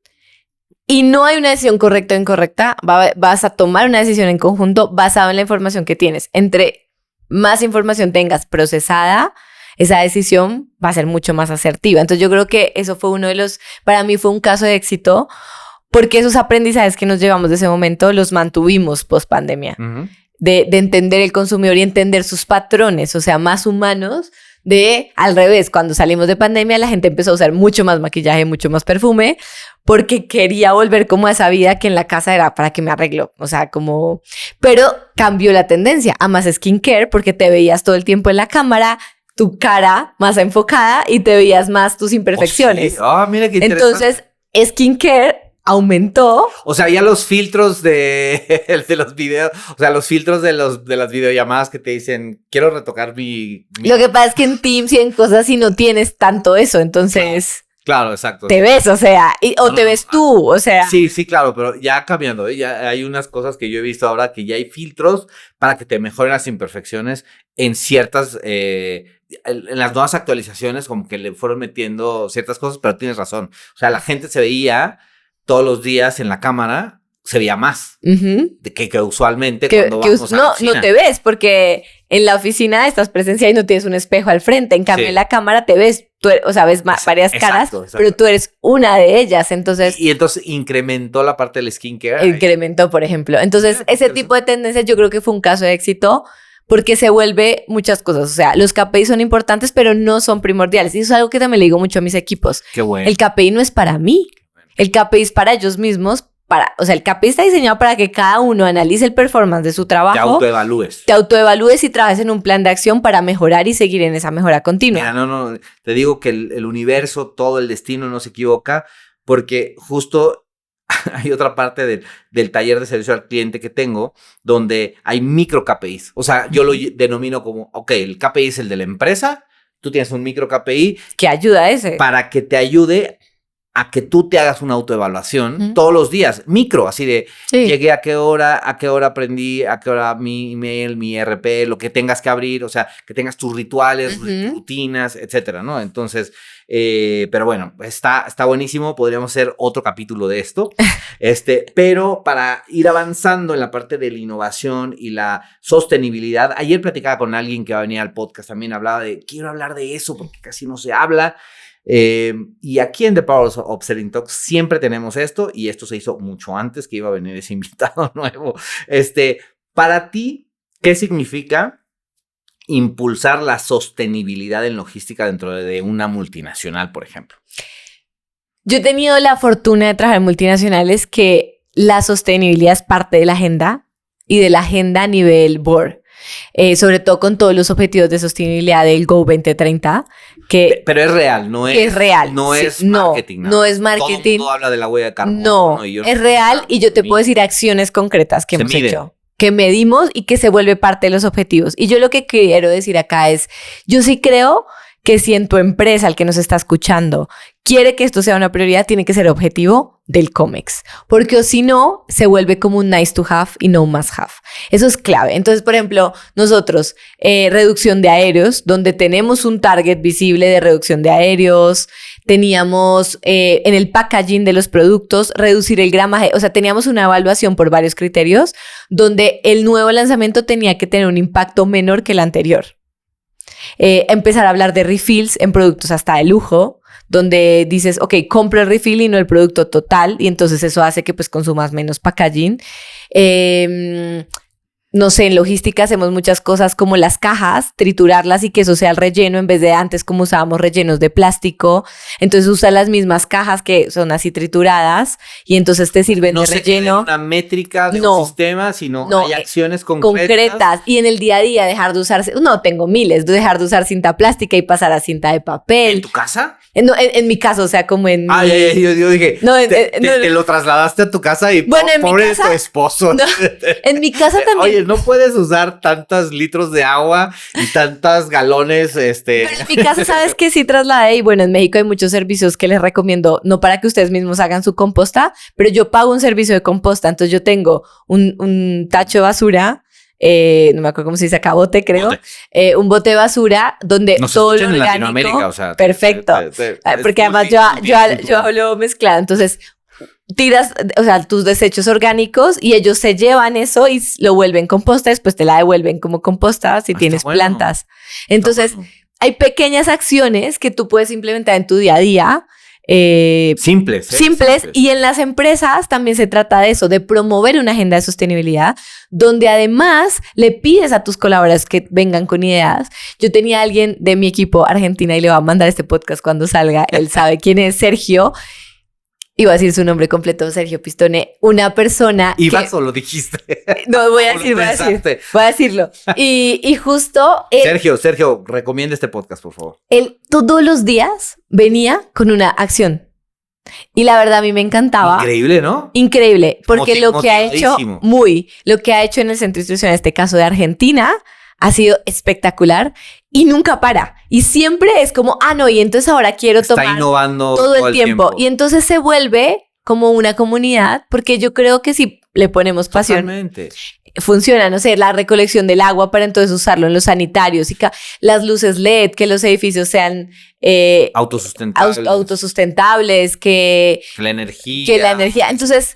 Y no hay una decisión correcta o incorrecta, vas a tomar una decisión en conjunto basado en la información que tienes. Entre más información tengas procesada, esa decisión va a ser mucho más asertiva. Entonces yo creo que eso fue para mí fue un caso de éxito, porque esos aprendizajes que nos llevamos de ese momento los mantuvimos post pandemia. De entender el consumidor y entender sus patrones, o sea, más humanos. Al revés, cuando salimos de pandemia la gente empezó a usar mucho más maquillaje, mucho más perfume, porque quería volver como a esa vida que en la casa era para que me arreglo, o sea, como... Pero cambió la tendencia a más skincare porque te veías todo el tiempo en la cámara, tu cara más enfocada y te veías más tus imperfecciones. Oh, sí. Mira qué interesante. Entonces, skincare aumentó. O sea, ya los filtros de los videos, o sea, los filtros de las videollamadas que te dicen, quiero retocar mi... Lo que pasa es que en Teams y en cosas así no tienes tanto eso, entonces... Claro, exacto. Te ves, o sea, te ves tú, o sea... Sí, claro, pero ya cambiando, ya hay unas cosas que yo he visto ahora que ya hay filtros para que te mejoren las imperfecciones en ciertas... en las nuevas actualizaciones como que le fueron metiendo ciertas cosas, pero tienes razón. O sea, la gente se veía... todos los días en la cámara se veía más de que usualmente cuando vamos a la oficina. No te ves porque en la oficina estás presencial y no tienes un espejo al frente. En cambio, en la cámara te ves, o sea, ves varias caras, pero tú eres una de ellas. Entonces, y entonces incrementó la parte del skincare. Incrementó, por ejemplo. Entonces, ese tipo de tendencias yo creo que fue un caso de éxito porque se vuelve muchas cosas. O sea, los KPIs son importantes, pero no son primordiales. Y eso es algo que también le digo mucho a mis equipos. Qué bueno. El KPI no es para mí. El KPI es para ellos mismos, o sea, el KPI está diseñado para que cada uno analice el performance de su trabajo. Te autoevalúes y trabajes en un plan de acción para mejorar y seguir en esa mejora continua. Mira, no, te digo que el universo, todo el destino no se equivoca, porque justo hay otra parte del taller de servicio al cliente que tengo, donde hay micro KPIs. O sea, yo lo denomino como, ok, el KPI es el de la empresa, tú tienes un micro KPI. ¿Qué ayuda a ese? Para que te ayude a que tú te hagas una autoevaluación todos los días, micro, así de llegué a qué hora aprendí, a qué hora mi email, mi RP, lo que tengas que abrir, o sea, que tengas tus rituales, rutinas, etcétera, ¿no? Entonces, pero bueno, está buenísimo, podríamos hacer otro capítulo de esto, pero para ir avanzando en la parte de la innovación y la sostenibilidad, ayer platicaba con alguien que va a venir al podcast, también hablaba de, quiero hablar de eso porque casi no se habla, y aquí en The Power of Selling Talks siempre tenemos esto, y esto se hizo mucho antes que iba a venir ese invitado nuevo. Para ti, ¿qué significa impulsar la sostenibilidad en logística dentro de una multinacional, por ejemplo? Yo he tenido la fortuna de trabajar en multinacionales que la sostenibilidad es parte de la agenda y de la agenda a nivel board. Sobre todo con todos los objetivos de sostenibilidad del Go 2030. Pero es real, no es, es real. No sí, es marketing. No es marketing. Todo el mundo habla de la huella de carbono. No, es real y yo te puedo decir acciones concretas que hemos hecho, que medimos y que se vuelve parte de los objetivos. Y yo lo que quiero decir acá es, yo sí creo que si en tu empresa, el que nos está escuchando, quiere que esto sea una prioridad, tiene que ser objetivo del COMEX. Porque o si no, se vuelve como un nice to have y no un must have. Eso es clave. Entonces, por ejemplo, nosotros, reducción de aéreos, donde tenemos un target visible de reducción de aéreos, teníamos en el packaging de los productos, reducir el gramaje, o sea, teníamos una evaluación por varios criterios, donde el nuevo lanzamiento tenía que tener un impacto menor que el anterior. Empezar a hablar de refills en productos hasta de lujo, donde dices, ok, compro el refill y no el producto total, y entonces eso hace que pues consumas menos packaging. No sé, en logística hacemos muchas cosas como las cajas, triturarlas y que eso sea el relleno en vez de antes como usábamos rellenos de plástico. Entonces usa las mismas cajas que son así trituradas y entonces te sirven de relleno. No se una métrica de un sistema, sino hay acciones concretas. Y en el día a día dejar de usar, tengo miles, dejar de usar cinta plástica y pasar a cinta de papel. ¿En tu casa? No, en mi caso, o sea, como en... yo dije, te lo trasladaste a tu casa y bueno, pobre de tu esposo. No, en mi casa también. Oye, no puedes usar tantos litros de agua y tantos galones, Pero en mi casa, ¿sabes qué? Sí trasladé, y bueno, en México hay muchos servicios que les recomiendo, no para que ustedes mismos hagan su composta, pero yo pago un servicio de composta, entonces yo tengo un tacho de basura, no me acuerdo cómo se dice acá, bote, creo. Un bote de basura donde todo lo orgánico. Latinoamérica, o sea, perfecto. Porque además yo hablo mezclado. Entonces, tiras, o sea, tus desechos orgánicos y ellos se llevan eso y lo vuelven composta, después te la devuelven como composta si tienes plantas. Entonces, hay pequeñas acciones que tú puedes implementar en tu día a día. Simples. Y en las empresas también se trata de eso, de promover una agenda de sostenibilidad donde además le pides a tus colaboradores que vengan con ideas. Yo tenía a alguien de mi equipo Argentina y le voy a mandar este podcast cuando salga, él sabe quién es, Sergio. Iba a decir su nombre completo, Sergio Pistone, una persona ¿Ibas o lo dijiste? No, voy a decirlo. Y justo... Sergio, recomienda este podcast, por favor. Él todos los días venía con una acción. Y la verdad a mí me encantaba. Increíble, ¿no? Increíble, porque lo que ha hecho en el centro institucional, en este caso de Argentina, ha sido espectacular y nunca para. Y siempre es como, y entonces ahora quiero tomar. Está innovando todo el tiempo. Y entonces se vuelve como una comunidad, porque yo creo que si le ponemos pasión, totalmente funciona, no sé, la recolección del agua para entonces usarlo en los sanitarios y las luces LED, que los edificios sean autosustentables, que la energía. Entonces,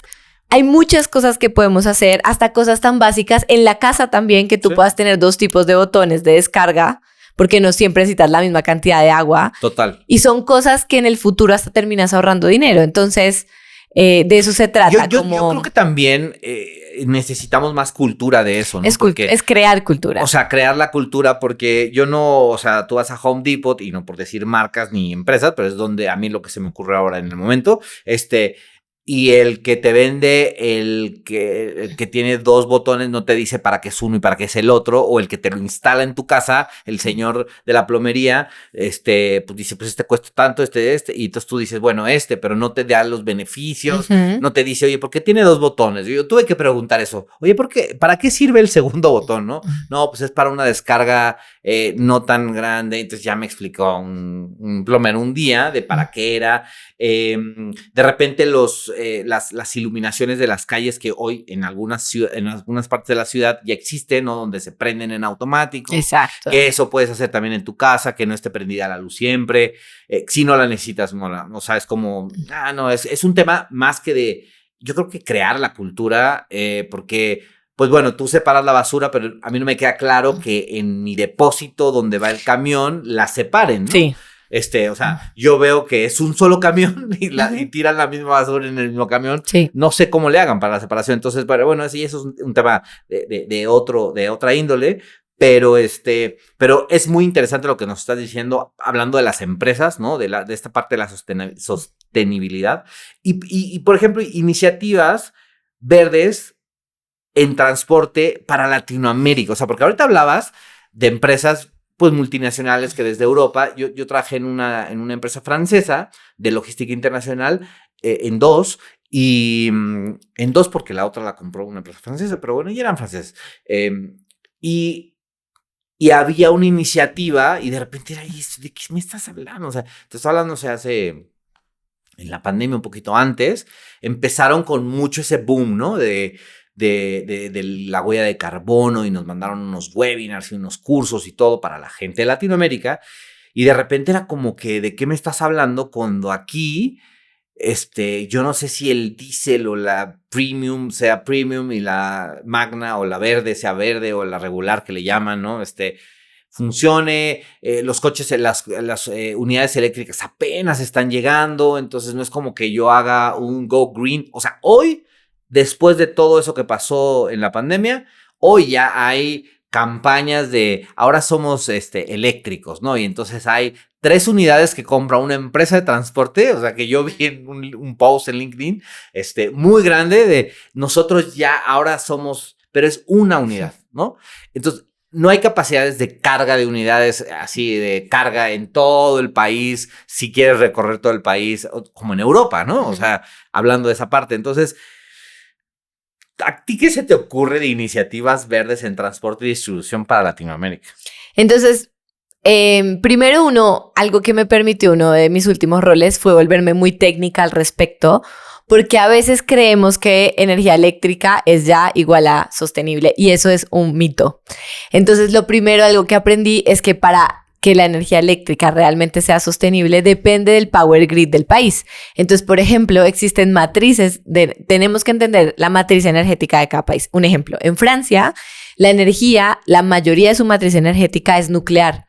hay muchas cosas que podemos hacer, hasta cosas tan básicas en la casa también, que tú puedas tener 2 tipos de botones de descarga, porque no siempre necesitas la misma cantidad de agua. Total. Y son cosas que en el futuro hasta terminas ahorrando dinero. Entonces, de eso se trata. Yo creo que también necesitamos más cultura de eso, ¿no? Es crear cultura. O sea, crear la cultura, porque tú vas a Home Depot, y no por decir marcas ni empresas, pero es donde a mí lo que se me ocurre ahora en el momento, y el que te vende, el que tiene 2 botones no te dice para qué es uno y para qué es el otro, o el que te lo instala en tu casa, el señor de la plomería, pues dice, pues cuesta tanto, y entonces tú dices, bueno, pero no te da los beneficios, no te dice, oye, ¿por qué tiene 2 botones? Yo tuve que preguntar eso, oye, ¿para qué sirve el segundo botón, no? No, pues es para una descarga no tan grande. Entonces ya me explicó un plomero un día de para qué era. De repente los las iluminaciones de las calles que hoy en algunas partes de la ciudad ya existen, ¿no? Donde se prenden en automático. Exacto. Que eso puedes hacer también en tu casa, que no esté prendida la luz siempre. Si no la necesitas, no sabes cómo. No, es un tema más que de, yo creo que crear la cultura, porque, pues bueno, tú separas la basura, pero a mí no me queda claro que en mi depósito donde va el camión la separen, ¿no? Sí. O sea, yo veo que es un solo camión y tiran la misma basura en el mismo camión. Sí. No sé cómo le hagan para la separación. Entonces, pero bueno, sí, eso es un tema de otra índole. Pero es muy interesante lo que nos estás diciendo, hablando de las empresas, ¿no? De esta parte de la sostenibilidad. Y, por ejemplo, iniciativas verdes en transporte para Latinoamérica. O sea, porque ahorita hablabas de empresas pues multinacionales que desde Europa, yo trabajé en una empresa francesa de logística internacional, en dos porque la otra la compró una empresa francesa, pero bueno, ya eran franceses. Y había una iniciativa y de repente era, ¿de qué me estás hablando? O sea, te estoy hablando, hace en la pandemia, un poquito antes, empezaron con mucho ese boom, ¿no? De la huella de carbono, y nos mandaron unos webinars y unos cursos y todo para la gente de Latinoamérica, y de repente era como que, ¿de qué me estás hablando? Cuando aquí, yo no sé si el diésel o la premium sea premium y la magna o la verde sea verde o la regular que le llaman, ¿no? Funcione, los coches, las unidades eléctricas apenas están llegando, entonces no es como que yo haga un go green. O sea, hoy, después de todo eso que pasó en la pandemia, hoy ya hay campañas de ahora somos eléctricos, ¿no? Y entonces hay 3 unidades que compra una empresa de transporte, o sea, que yo vi en un post en LinkedIn, muy grande de nosotros ya ahora somos, pero es una unidad, ¿no? Entonces, no hay capacidades de carga de unidades así de carga en todo el país, si quieres recorrer todo el país, como en Europa, ¿no? O sea, hablando de esa parte. Entonces, ¿a ti qué se te ocurre de iniciativas verdes en transporte y distribución para Latinoamérica? Entonces, primero algo que me permitió uno de mis últimos roles fue volverme muy técnica al respecto, porque a veces creemos que energía eléctrica es ya igual a sostenible y eso es un mito. Entonces, lo primero, algo que aprendí es que para que la energía eléctrica realmente sea sostenible depende del power grid del país. Entonces, por ejemplo, existen matrices, tenemos que entender la matriz energética de cada país. Un ejemplo, en Francia, la energía, la mayoría de su matriz energética es nuclear.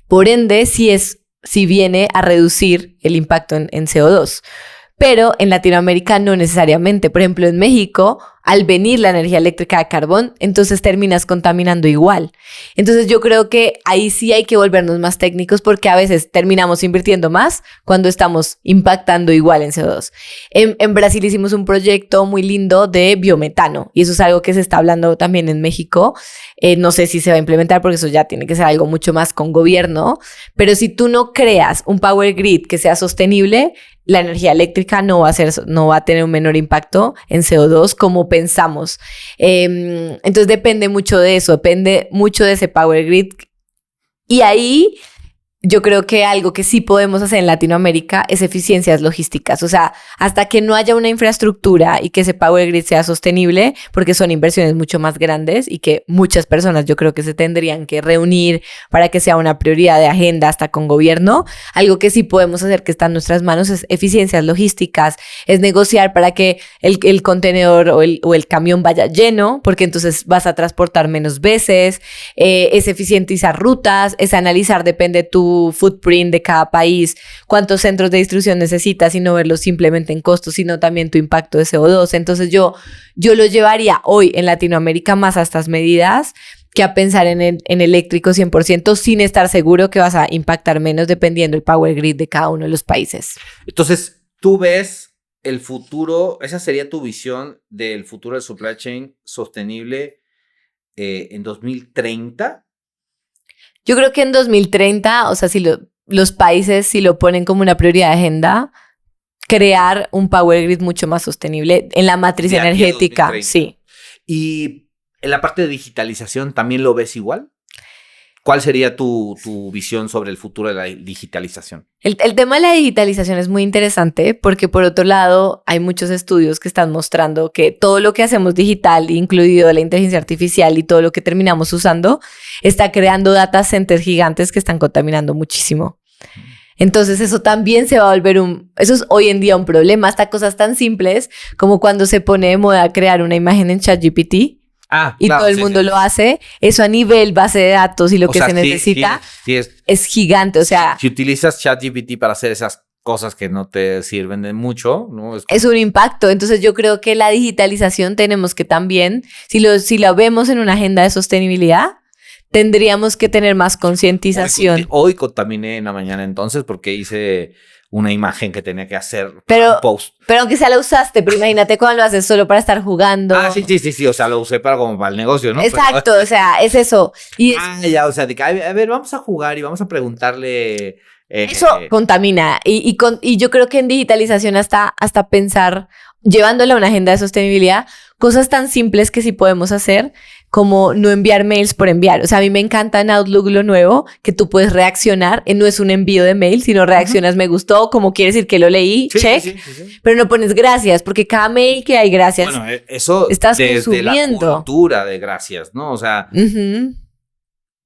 Por ende, si viene a reducir el impacto en CO2. Pero en Latinoamérica no necesariamente. Por ejemplo, en México, al venir la energía eléctrica de carbón, entonces terminas contaminando igual. Entonces yo creo que ahí sí hay que volvernos más técnicos porque a veces terminamos invirtiendo más cuando estamos impactando igual en CO2. En Brasil hicimos un proyecto muy lindo de biometano y eso es algo que se está hablando también en México. No sé si se va a implementar porque eso ya tiene que ser algo mucho más con gobierno, pero si tú no creas un power grid que sea sostenible, la energía eléctrica no va a tener un menor impacto en CO2 como pensamos. Entonces depende mucho de eso, depende mucho de ese power grid. Y ahí yo creo que algo que sí podemos hacer en Latinoamérica es eficiencias logísticas. O sea, hasta que no haya una infraestructura y que ese power grid sea sostenible, porque son inversiones mucho más grandes y que muchas personas yo creo que se tendrían que reunir para que sea una prioridad de agenda hasta con gobierno. Algo que sí podemos hacer que está en nuestras manos es eficiencias logísticas, es negociar para que el contenedor o el camión vaya lleno, porque entonces vas a transportar menos veces, es eficientizar rutas, es analizar, depende de tu footprint de cada país, cuántos centros de distribución necesitas y no verlo simplemente en costos, sino también tu impacto de CO2. Entonces yo lo llevaría hoy en Latinoamérica más a estas medidas que a pensar en eléctrico 100% sin estar seguro que vas a impactar menos dependiendo del power grid de cada uno de los países. Entonces, tú ves el futuro, esa sería tu visión del futuro del supply chain sostenible en 2030. Yo creo que en 2030, o sea, si los países si lo ponen como una prioridad de agenda, crear un power grid mucho más sostenible en la matriz energética, sí. ¿Y en la parte de digitalización también lo ves igual? ¿Cuál sería tu visión sobre el futuro de la digitalización? El tema de la digitalización es muy interesante porque por otro lado hay muchos estudios que están mostrando que todo lo que hacemos digital, incluido la inteligencia artificial y todo lo que terminamos usando, está creando data centers gigantes que están contaminando muchísimo. Entonces eso también se va a volver eso es hoy en día un problema, hasta cosas tan simples como cuando se pone de moda crear una imagen en ChatGPT. Y claro, todo el mundo lo hace. Eso a nivel base de datos y lo que se necesita es gigante. O sea, si utilizas ChatGPT para hacer esas cosas que no te sirven de mucho, ¿no? Es un impacto. Entonces yo creo que la digitalización tenemos que también, si la vemos en una agenda de sostenibilidad, tendríamos que tener más concientización. Hoy contaminé en la mañana entonces porque hice una imagen que tenía que hacer un post. Pero aunque sea la usaste, pero imagínate cuando lo haces solo para estar jugando. Sí, o sea, lo usé como para el negocio, ¿no? Exacto, o sea, es eso. Y ya, o sea, a ver, vamos a jugar y vamos a preguntarle. Eso contamina. Y yo creo que en digitalización hasta pensar, llevándole a una agenda de sostenibilidad, cosas tan simples que sí podemos hacer, como no enviar mails por enviar. O sea, a mí me encanta en Outlook lo nuevo, que tú puedes reaccionar, no es un envío de mail, sino reaccionas, me gustó, como quiere decir que lo leí, check, sí. Pero no pones gracias, porque cada mail que hay gracias, bueno, eso estás desde consumiendo. La cultura de gracias, ¿no? O sea,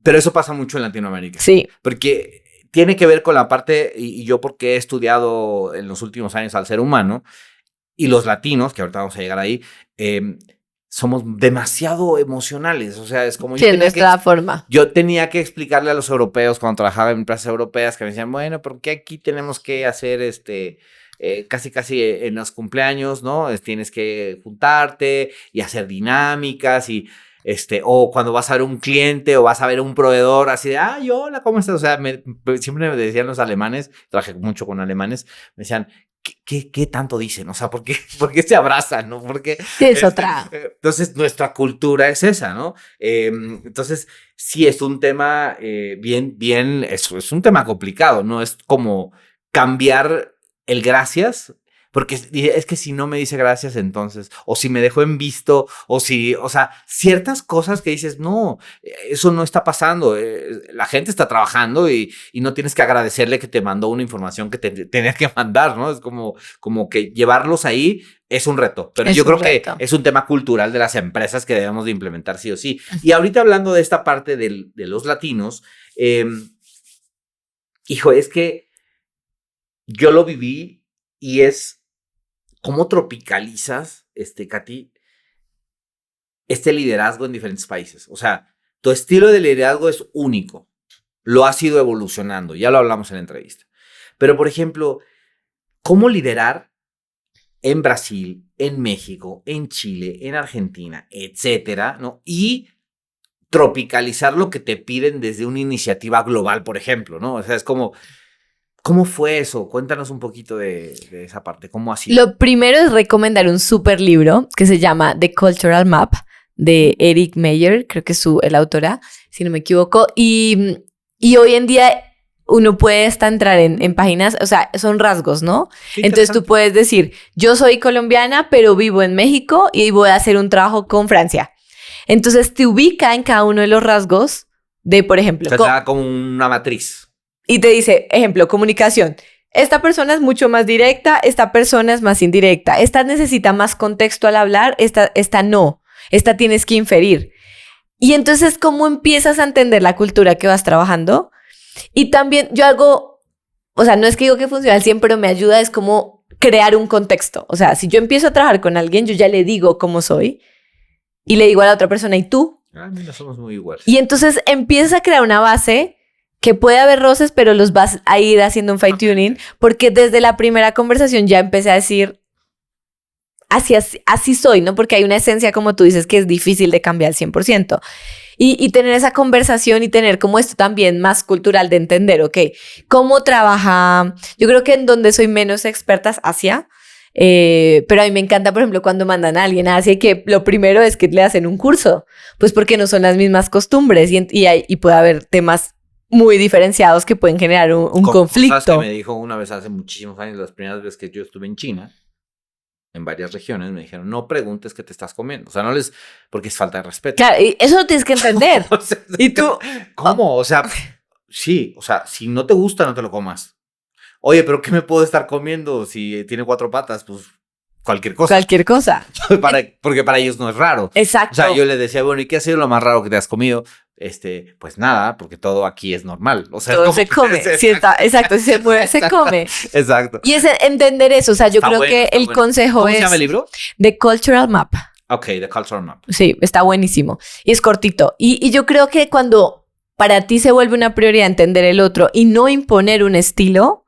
pero eso pasa mucho en Latinoamérica. Sí. Porque tiene que ver con la parte, y yo porque he estudiado en los últimos años al ser humano, y los latinos, que ahorita vamos a llegar ahí, somos demasiado emocionales, o sea, es como... Sí, nuestra forma. Yo tenía que explicarle a los europeos cuando trabajaba en empresas europeas que me decían, bueno, ¿por qué aquí tenemos que hacer casi en los cumpleaños, ¿no? Tienes que juntarte y hacer dinámicas y... o cuando vas a ver un cliente o vas a ver un proveedor así de, hola, ¿cómo estás? O sea, siempre me decían los alemanes, trabajé mucho con alemanes, me decían, ¿qué tanto dicen? O sea, ¿por qué se abrazan? ¿No? Porque es otra. Entonces, nuestra cultura es esa, ¿no? Entonces, sí, es un tema bien, es un tema complicado, ¿no? Es como cambiar el gracias, porque es que si no me dice gracias, entonces, o si me dejó en visto, o sea, ciertas cosas que dices, no, eso no está pasando, la gente está trabajando y no tienes que agradecerle que te mandó una información que te tenía que mandar, ¿no? Es como que llevarlos ahí es un reto, pero yo creo que es un tema cultural de las empresas que debemos de implementar sí o sí. Y ahorita hablando de esta parte de los latinos, hijo, es que yo lo viví y es cómo tropicalizas, Katy, este liderazgo en diferentes países. O sea, tu estilo de liderazgo es único. Lo has ido evolucionando. Ya lo hablamos en la entrevista. Pero, por ejemplo, ¿cómo liderar en Brasil, en México, en Chile, en Argentina, etcétera, ¿no? Y tropicalizar lo que te piden desde una iniciativa global, por ejemplo, ¿no? O sea, es como... ¿Cómo fue eso? Cuéntanos un poquito de esa parte. ¿Cómo ha sido? Lo primero es recomendar un súper libro que se llama The Cultural Map de Eric Meyer, creo que es la autora, si no me equivoco. Y hoy en día uno puede hasta entrar en páginas, o sea, son rasgos, ¿no? Entonces tú puedes decir, yo soy colombiana, pero vivo en México y voy a hacer un trabajo con Francia. Entonces te ubica en cada uno de los rasgos de, por ejemplo... O sea, te da como una matriz. Y te dice, ejemplo, comunicación. Esta persona es mucho más directa, esta persona es más indirecta. Esta necesita más contexto al hablar, esta no. Esta tienes que inferir. Y entonces, ¿cómo empiezas a entender la cultura que vas trabajando? Y también yo hago, o sea, no es que digo que funciona al 100, pero me ayuda, es como crear un contexto. O sea, si yo empiezo a trabajar con alguien, yo ya le digo cómo soy y le digo a la otra persona, ¿y tú? Mira, somos muy iguales. Y entonces empiezas a crear una base que puede haber roces, pero los vas a ir haciendo un fine tuning, porque desde la primera conversación ya empecé a decir, así soy, ¿no? Porque hay una esencia, como tú dices, que es difícil de cambiar al 100%. Y tener esa conversación y tener como esto también más cultural de entender, ok, cómo trabaja, yo creo que en donde soy menos experta es Asia, pero a mí me encanta, por ejemplo, cuando mandan a alguien a Asia, que lo primero es que le hacen un curso, pues porque no son las mismas costumbres y puede haber temas muy diferenciados que pueden generar un conflicto. Cosas que me dijo una vez hace muchísimos años, las primeras veces que yo estuve en China, en varias regiones me dijeron, no preguntes qué te estás comiendo. O sea, no les, porque es falta de respeto. Claro, y eso lo tienes que entender. O sea, Y tú, ¿cómo? O sea, sí, o sea, si no te gusta, no te lo comas. Oye, pero ¿qué me puedo estar comiendo si tiene 4 patas? Pues cualquier cosa. cualquier cosa. Porque para ellos no es raro. Exacto. O sea, yo les decía, bueno, ¿y qué ha sido lo más raro que te has comido? Pues nada, porque todo aquí es normal. O sea, todo se come. Sí, exacto, si se mueve, se come. Exacto. Y es entender eso. O sea, yo Está creo bueno, que está el bueno. consejo ¿Cómo es se llama el libro? The Cultural Map. Ok, The Cultural Map. Sí, está buenísimo. Y es cortito. Y yo creo que cuando para ti se vuelve una prioridad entender el otro y no imponer un estilo,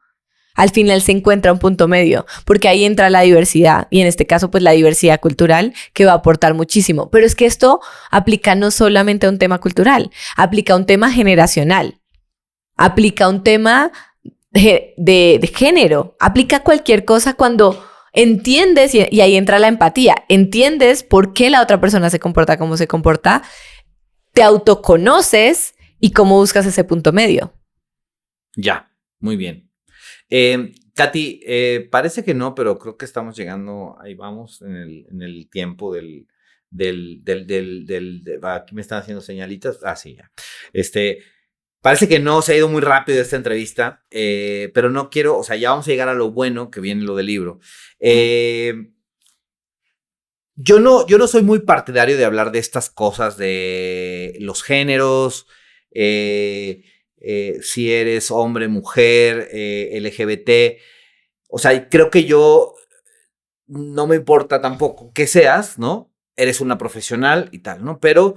al final se encuentra un punto medio, porque ahí entra la diversidad, y en este caso, pues la diversidad cultural, que va a aportar muchísimo. Pero es que esto aplica no solamente a un tema cultural, aplica a un tema generacional, aplica a un tema de género, aplica a cualquier cosa cuando entiendes, y ahí entra la empatía, entiendes por qué la otra persona se comporta como se comporta, te autoconoces y cómo buscas ese punto medio. Ya, muy bien. Katy, parece que no, pero creo que estamos llegando, ahí vamos, en el tiempo aquí me están haciendo señalitas. Ah, sí, ya. Parece que no, se ha ido muy rápido esta entrevista, pero no quiero, o sea, ya vamos a llegar a lo bueno que viene lo del libro. Yo no soy muy partidario de hablar de estas cosas de los géneros, si eres hombre, mujer, LGBT. O sea, creo que yo no me importa tampoco qué seas, ¿no? Eres una profesional y tal, ¿no? Pero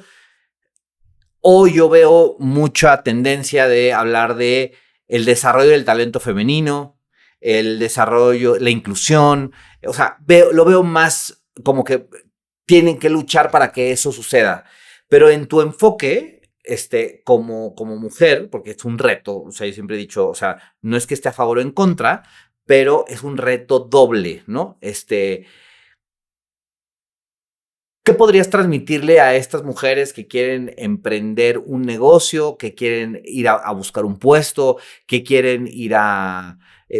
hoy yo veo mucha tendencia de hablar de el desarrollo del talento femenino, el desarrollo, la inclusión. O sea, lo veo más como que tienen que luchar para que eso suceda. Pero en tu enfoque, como mujer, porque es un reto, o sea, yo siempre he dicho, o sea, no es que esté a favor o en contra, pero es un reto doble, ¿no? ¿Qué podrías transmitirle a estas mujeres que quieren emprender un negocio, que quieren ir a buscar un puesto, que quieren ir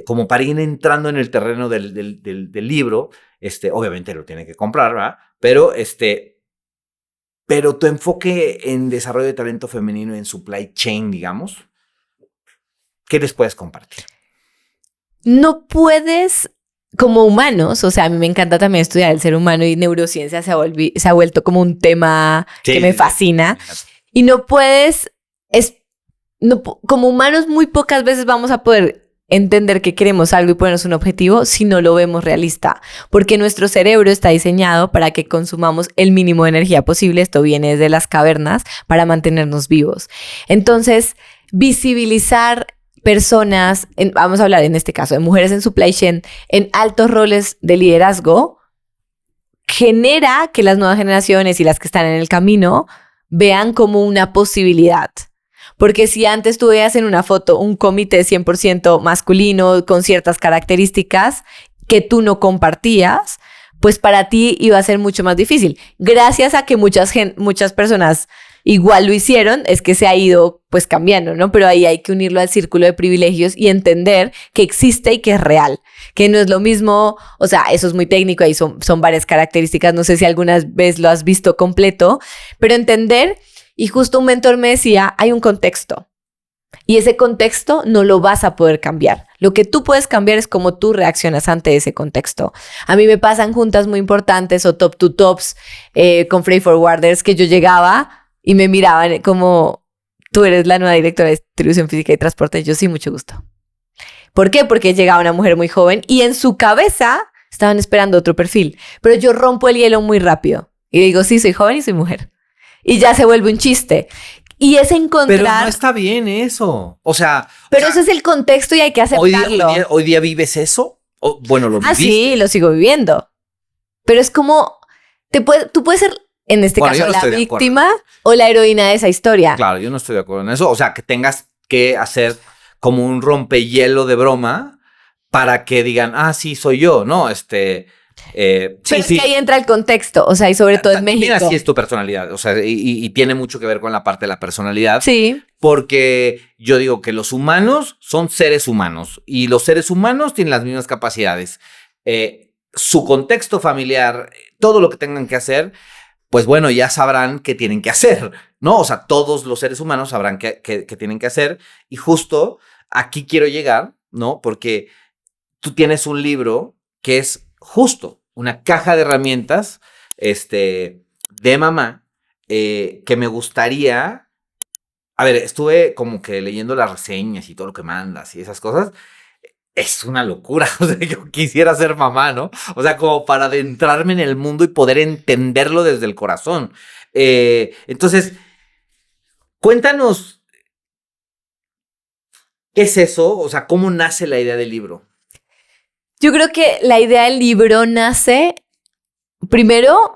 como para ir entrando en el terreno del libro? Obviamente lo tienen que comprar, ¿verdad? Pero tu enfoque en desarrollo de talento femenino en supply chain, digamos, ¿qué les puedes compartir? No puedes, como humanos, o sea, a mí me encanta también estudiar el ser humano y neurociencia se ha vuelto como un tema que me fascina. Y no puedes, como humanos muy pocas veces vamos a poder entender que queremos algo y ponernos un objetivo si no lo vemos realista, porque nuestro cerebro está diseñado para que consumamos el mínimo de energía posible, esto viene desde las cavernas, para mantenernos vivos. Entonces, visibilizar personas, vamos a hablar en este caso de mujeres en supply chain, en altos roles de liderazgo, genera que las nuevas generaciones y las que están en el camino vean como una posibilidad. Porque si antes tú veías en una foto un comité 100% masculino con ciertas características que tú no compartías, pues para ti iba a ser mucho más difícil. Gracias a que muchas personas igual lo hicieron, es que se ha ido pues cambiando, ¿no? Pero ahí hay que unirlo al círculo de privilegios y entender que existe y que es real, que no es lo mismo, o sea, eso es muy técnico, ahí son varias características, no sé si alguna vez lo has visto completo, pero entender, y justo un mentor me decía, hay un contexto, y ese contexto no lo vas a poder cambiar. Lo que tú puedes cambiar es cómo tú reaccionas ante ese contexto. A mí me pasan juntas muy importantes o top to tops con freight forwarders que yo llegaba y me miraban como, tú eres la nueva directora de distribución física y transporte. Y yo, sí, mucho gusto. ¿Por qué? Porque llegaba una mujer muy joven y en su cabeza estaban esperando otro perfil. Pero yo rompo el hielo muy rápido y digo, sí, soy joven y soy mujer. Y ya se vuelve un chiste. Y es encontrar... Pero no está bien eso. O sea... Pero ese es el contexto y hay que aceptarlo. ¿Hoy día vives eso? Bueno, lo viviste. Sí, lo sigo viviendo. Pero es como... tú puedes ser, en este caso, la víctima o la heroína de esa historia. Claro, yo no estoy de acuerdo en eso. O sea, que tengas que hacer como un rompehielo de broma para que digan, ah, sí, soy yo, ¿no? Pero es que ahí entra el contexto, o sea, y sobre todo en México. Mira, así es tu personalidad, o sea, y tiene mucho que ver con la parte de la personalidad. Sí. Porque yo digo que los humanos son seres humanos y los seres humanos tienen las mismas capacidades. su contexto familiar, todo lo que tengan que hacer, pues bueno, ya sabrán qué tienen que hacer, ¿no? O sea, todos los seres humanos sabrán qué tienen que hacer. Y justo aquí quiero llegar, ¿no? Porque tú tienes un libro que es justo una caja de herramientas, de mamá, que me gustaría... A ver, estuve como que leyendo las reseñas y todo lo que mandas y esas cosas. Es una locura. O sea, yo quisiera ser mamá, ¿no? O sea, como para adentrarme en el mundo y poder entenderlo desde el corazón. Entonces, cuéntanos, ¿qué es eso? O sea, ¿cómo nace la idea del libro? Yo creo que la idea del libro nace primero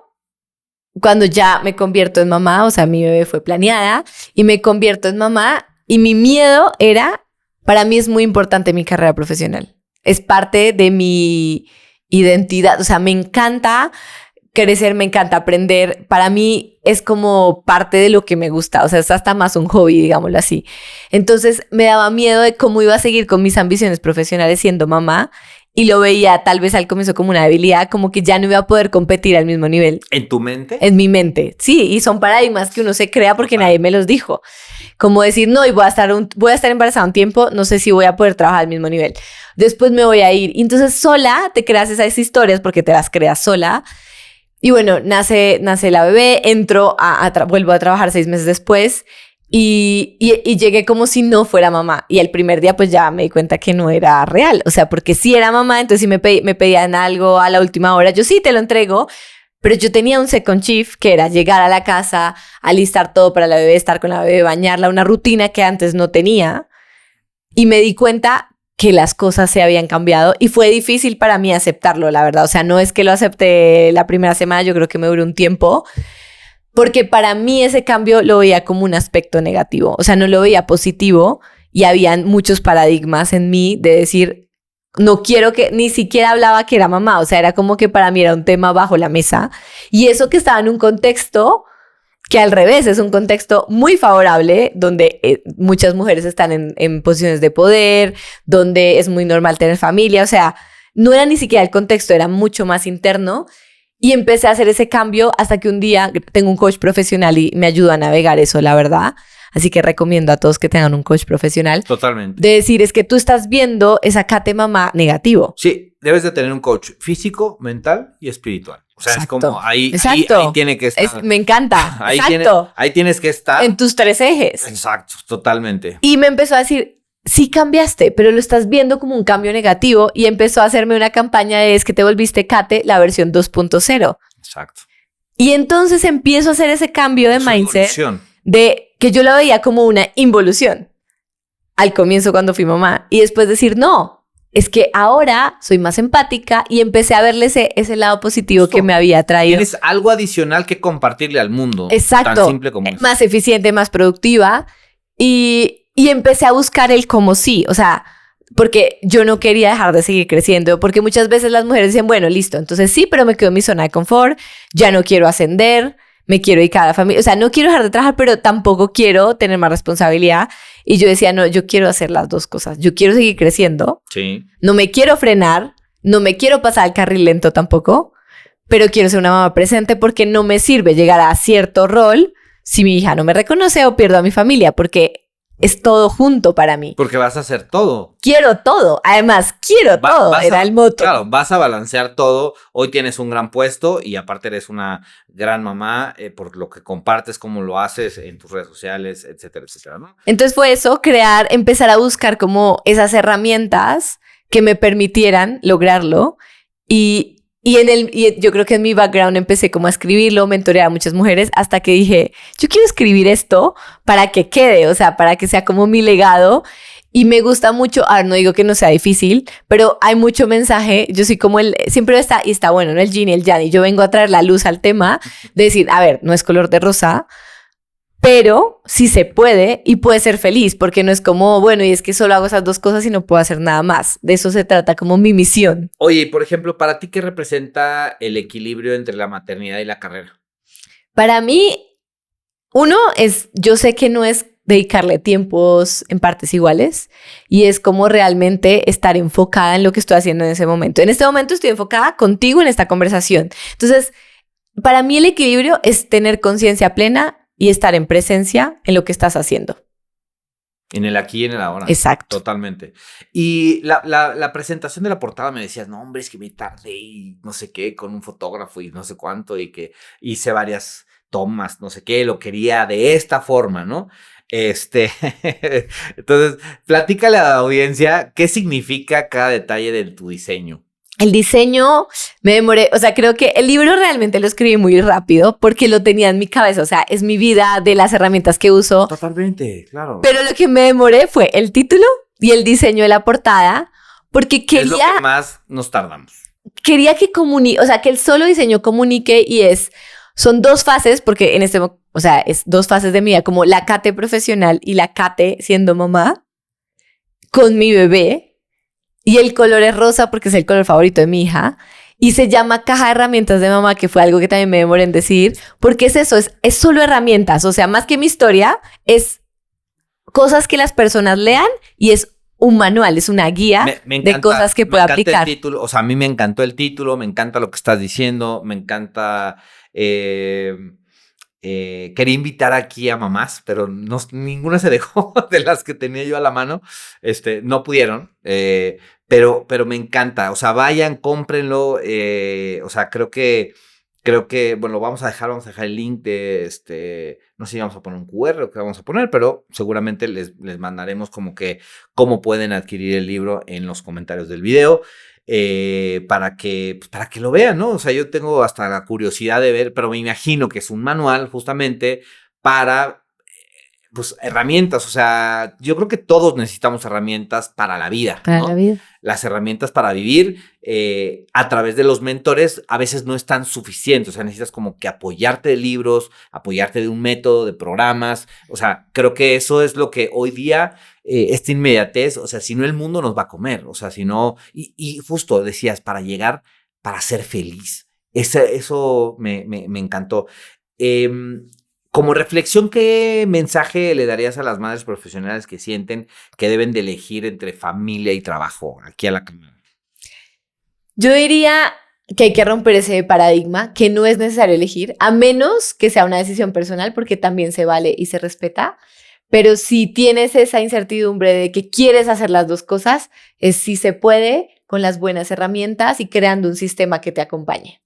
cuando ya me convierto en mamá, o sea, mi bebé fue planeada y me convierto en mamá y mi miedo era, para mí es muy importante mi carrera profesional. Es parte de mi identidad, o sea, me encanta crecer, me encanta aprender. Para mí es como parte de lo que me gusta, o sea, es hasta más un hobby, digámoslo así. Entonces me daba miedo de cómo iba a seguir con mis ambiciones profesionales siendo mamá y lo veía tal vez al comienzo como una debilidad, como que ya no iba a poder competir al mismo nivel. ¿En tu mente? En mi mente, sí, y son paradigmas que uno se crea porque nadie me los dijo. Como decir, no, y voy a estar embarazada un tiempo, no sé si voy a poder trabajar al mismo nivel. Después me voy a ir. Y entonces sola te creas esas historias porque te las creas sola. Y bueno, nace la bebé, vuelvo a trabajar 6 meses después y llegué como si no fuera mamá. Y el primer día pues ya me di cuenta que no era real. O sea, porque sí era mamá, entonces sí me pedían algo a la última hora. Yo sí te lo entrego, pero yo tenía un second shift que era llegar a la casa, alistar todo para la bebé, estar con la bebé, bañarla, una rutina que antes no tenía. Y me di cuenta que las cosas se habían cambiado y fue difícil para mí aceptarlo, la verdad. O sea, no es que lo acepté la primera semana, yo creo que me duró un tiempo, porque para mí ese cambio lo veía como un aspecto negativo. O sea, no lo veía positivo y habían muchos paradigmas en mí de decir, no quiero que, ni siquiera hablaba que era mamá. O sea, era como que para mí era un tema bajo la mesa. Y eso que estaba en un contexto que al revés es un contexto muy favorable donde muchas mujeres están en posiciones de poder, donde es muy normal tener familia, o sea, no era ni siquiera el contexto, era mucho más interno y empecé a hacer ese cambio hasta que un día tengo un coach profesional y me ayuda a navegar eso, la verdad. Así que recomiendo a todos que tengan un coach profesional. Totalmente. De decir, es que tú estás viendo esa Kate mamá negativo. Sí, debes de tener un coach físico, mental y espiritual. O sea, Exacto. Es como ahí tiene que estar. Me encanta. Ahí tienes que estar. En tus 3 ejes. Exacto, totalmente. Y me empezó a decir, sí cambiaste, pero lo estás viendo como un cambio negativo y empezó a hacerme una campaña de es que te volviste Kate, la versión 2.0. Exacto. Y entonces empiezo a hacer ese cambio de mindset Evolución. de que yo lo veía como una involución al comienzo cuando fui mamá y después decir, no, es que ahora soy más empática y empecé a verle ese lado positivo que me había traído. Tienes algo adicional que compartirle al mundo. Exacto. Tan simple como eso. Más eficiente, más productiva y empecé a buscar el como sí, o sea, porque yo no quería dejar de seguir creciendo, porque muchas veces las mujeres dicen, bueno, listo, entonces sí, pero me quedo en mi zona de confort, ya no quiero ascender, me quiero dedicar a la familia, o sea, no quiero dejar de trabajar, pero tampoco quiero tener más responsabilidad. Y yo decía, no, yo quiero hacer las dos cosas, yo quiero seguir creciendo, sí. No me quiero frenar, no me quiero pasar al carril lento tampoco, pero quiero ser una mamá presente porque no me sirve llegar a cierto rol si mi hija no me reconoce o pierdo a mi familia, porque es todo junto para mí. Porque vas a hacer todo. Quiero todo. Además, quiero todo. Era el moto. Claro, vas a balancear todo. Hoy tienes un gran puesto y aparte eres una gran mamá por lo que compartes, cómo lo haces en tus redes sociales, etcétera, etcétera, ¿no? Entonces fue eso, empezar a buscar como esas herramientas que me permitieran lograrlo y yo creo que en mi background empecé como a escribirlo, mentorear a muchas mujeres hasta que dije, yo quiero escribir esto para que quede, o sea, para que sea como mi legado. Y me gusta mucho, ahora no digo que no sea difícil, pero hay mucho mensaje. Yo soy como siempre está bueno, ¿no? El yin y el yang. Y yo vengo a traer la luz al tema de decir, a ver, no es color de rosa, pero sí se puede y puede ser feliz, porque no es como, bueno, y es que solo hago esas dos cosas y no puedo hacer nada más. De eso se trata como mi misión. Oye, por ejemplo, ¿para ti qué representa el equilibrio entre la maternidad y la carrera? Para mí, uno es, yo sé que no es dedicarle tiempos en partes iguales y es como realmente estar enfocada en lo que estoy haciendo en ese momento. En este momento estoy enfocada contigo en esta conversación. Entonces, para mí el equilibrio es tener conciencia plena y estar en presencia en lo que estás haciendo. En el aquí y en el ahora. Exacto. Totalmente. Y la presentación de la portada me decías, no, hombre, es que me tardé y no sé qué, con un fotógrafo y no sé cuánto, y que hice varias tomas, no sé qué, lo quería de esta forma, ¿no? Entonces, platícale a la audiencia qué significa cada detalle de tu diseño. El diseño me demoré, o sea, creo que el libro realmente lo escribí muy rápido porque lo tenía en mi cabeza, o sea, es mi vida, de las herramientas que uso. Totalmente, claro. Pero lo que me demoré fue el título y el diseño de la portada porque quería... Es lo que más nos tardamos. Quería que comunique, o sea, que el solo diseño comunique y son 2 fases, porque o sea, es 2 fases de mi vida, como la Kate profesional y la Kate siendo mamá con mi bebé. Y el color es rosa porque es el color favorito de mi hija. Y se llama caja de herramientas de mamá, que fue algo que también me demoré en decir. Porque es eso, es solo herramientas. O sea, más que mi historia, es cosas que las personas lean y es un manual, es una guía me encanta, de cosas que pueda aplicar. El título, o sea, a mí me encantó el título, me encanta lo que estás diciendo, me encanta... quería invitar aquí a mamás, pero ninguna se dejó de las que tenía yo a la mano. No pudieron, pero me encanta. O sea, vayan, cómprenlo. O sea, creo que, bueno, vamos a dejar el link de no sé si vamos a poner un QR o qué vamos a poner, pero seguramente les mandaremos como que cómo pueden adquirir el libro en los comentarios del video. Para que lo vean, ¿no? O sea, yo tengo hasta la curiosidad de ver, pero me imagino que es un manual justamente para, pues, herramientas. O sea, yo creo que todos necesitamos herramientas para la vida, para ¿no? la vida. Las herramientas para vivir a través de los mentores a veces no es tan suficiente. O sea, necesitas como que apoyarte de libros, apoyarte de un método, de programas. O sea, creo que eso es lo que hoy día... esta inmediatez, o sea, si no el mundo nos va a comer, o sea, si no, y justo decías, para llegar, para ser feliz, eso me encantó. Como reflexión, ¿qué mensaje le darías a las madres profesionales que sienten que deben de elegir entre familia y trabajo aquí a la cámara? Yo diría que hay que romper ese paradigma, que no es necesario elegir, a menos que sea una decisión personal, porque también se vale y se respeta. Pero si tienes esa incertidumbre de que quieres hacer las 2 cosas, es si se puede con las buenas herramientas y creando un sistema que te acompañe.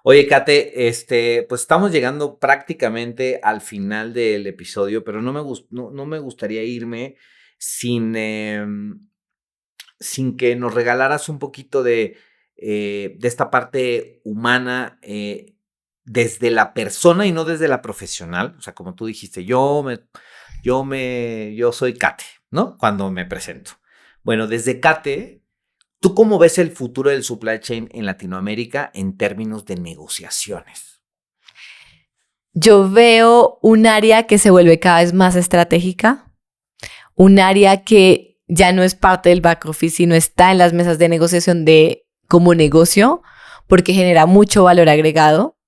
Oye, Kate, pues estamos llegando prácticamente al final del episodio, pero no me gustaría irme sin que nos regalaras un poquito de esta parte humana desde la persona y no desde la profesional. O sea, como tú dijiste, yo soy Kate, ¿no? Cuando me presento. Bueno, desde Kate, ¿tú cómo ves el futuro del supply chain en Latinoamérica en términos de negociaciones? Yo veo un área que se vuelve cada vez más estratégica, un área que ya no es parte del back office, sino está en las mesas de negociación como negocio, porque genera mucho valor agregado.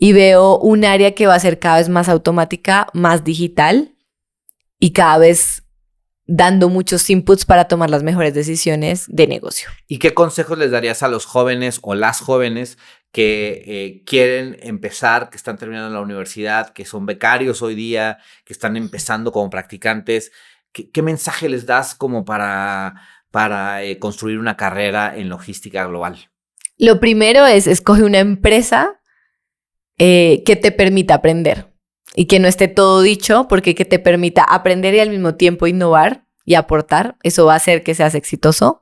Y veo un área que va a ser cada vez más automática, más digital y cada vez dando muchos inputs para tomar las mejores decisiones de negocio. ¿Y qué consejos les darías a los jóvenes o las jóvenes que quieren empezar, que están terminando la universidad, que son becarios hoy día, que están empezando como practicantes? ¿Qué mensaje les das como para construir una carrera en logística global? Lo primero es escoge una empresa que te permita aprender y que no esté todo dicho, porque que te permita aprender y al mismo tiempo innovar y aportar. Eso va a hacer que seas exitoso.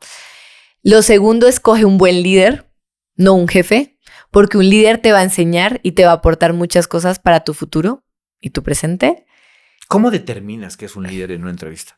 Lo segundo, escoge un buen líder, no un jefe, porque un líder te va a enseñar y te va a aportar muchas cosas para tu futuro y tu presente. ¿Cómo determinas que es un líder en una entrevista?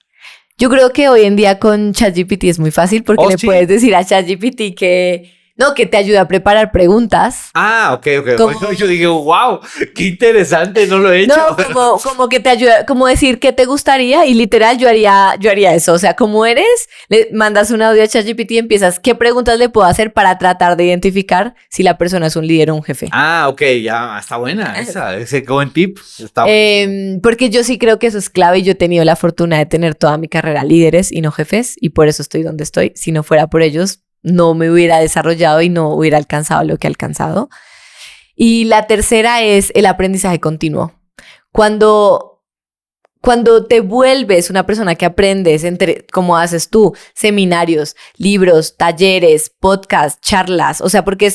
Yo creo que hoy en día con ChatGPT es muy fácil porque le puedes decir a ChatGPT que No, que te ayuda a preparar preguntas. Ah, ok. Como- Yo dije, wow, qué interesante, no lo he hecho. No, como que te ayuda, como decir qué te gustaría y literal yo haría eso. O sea, como eres, le mandas un audio a ChatGPT y empiezas, ¿qué preguntas le puedo hacer para tratar de identificar si la persona es un líder o un jefe? Ah, ok, ya, está buena ese buen tip. Está buenísimo. Porque yo sí creo que eso es clave y yo he tenido la fortuna de tener toda mi carrera líderes y no jefes y por eso estoy donde estoy. Si no fuera por ellos, no me hubiera desarrollado y no hubiera alcanzado lo que he alcanzado. Y la tercera es el aprendizaje continuo. Cuando te vuelves una persona que aprendes, como haces tú, seminarios, libros, talleres, podcasts, charlas, o sea, porque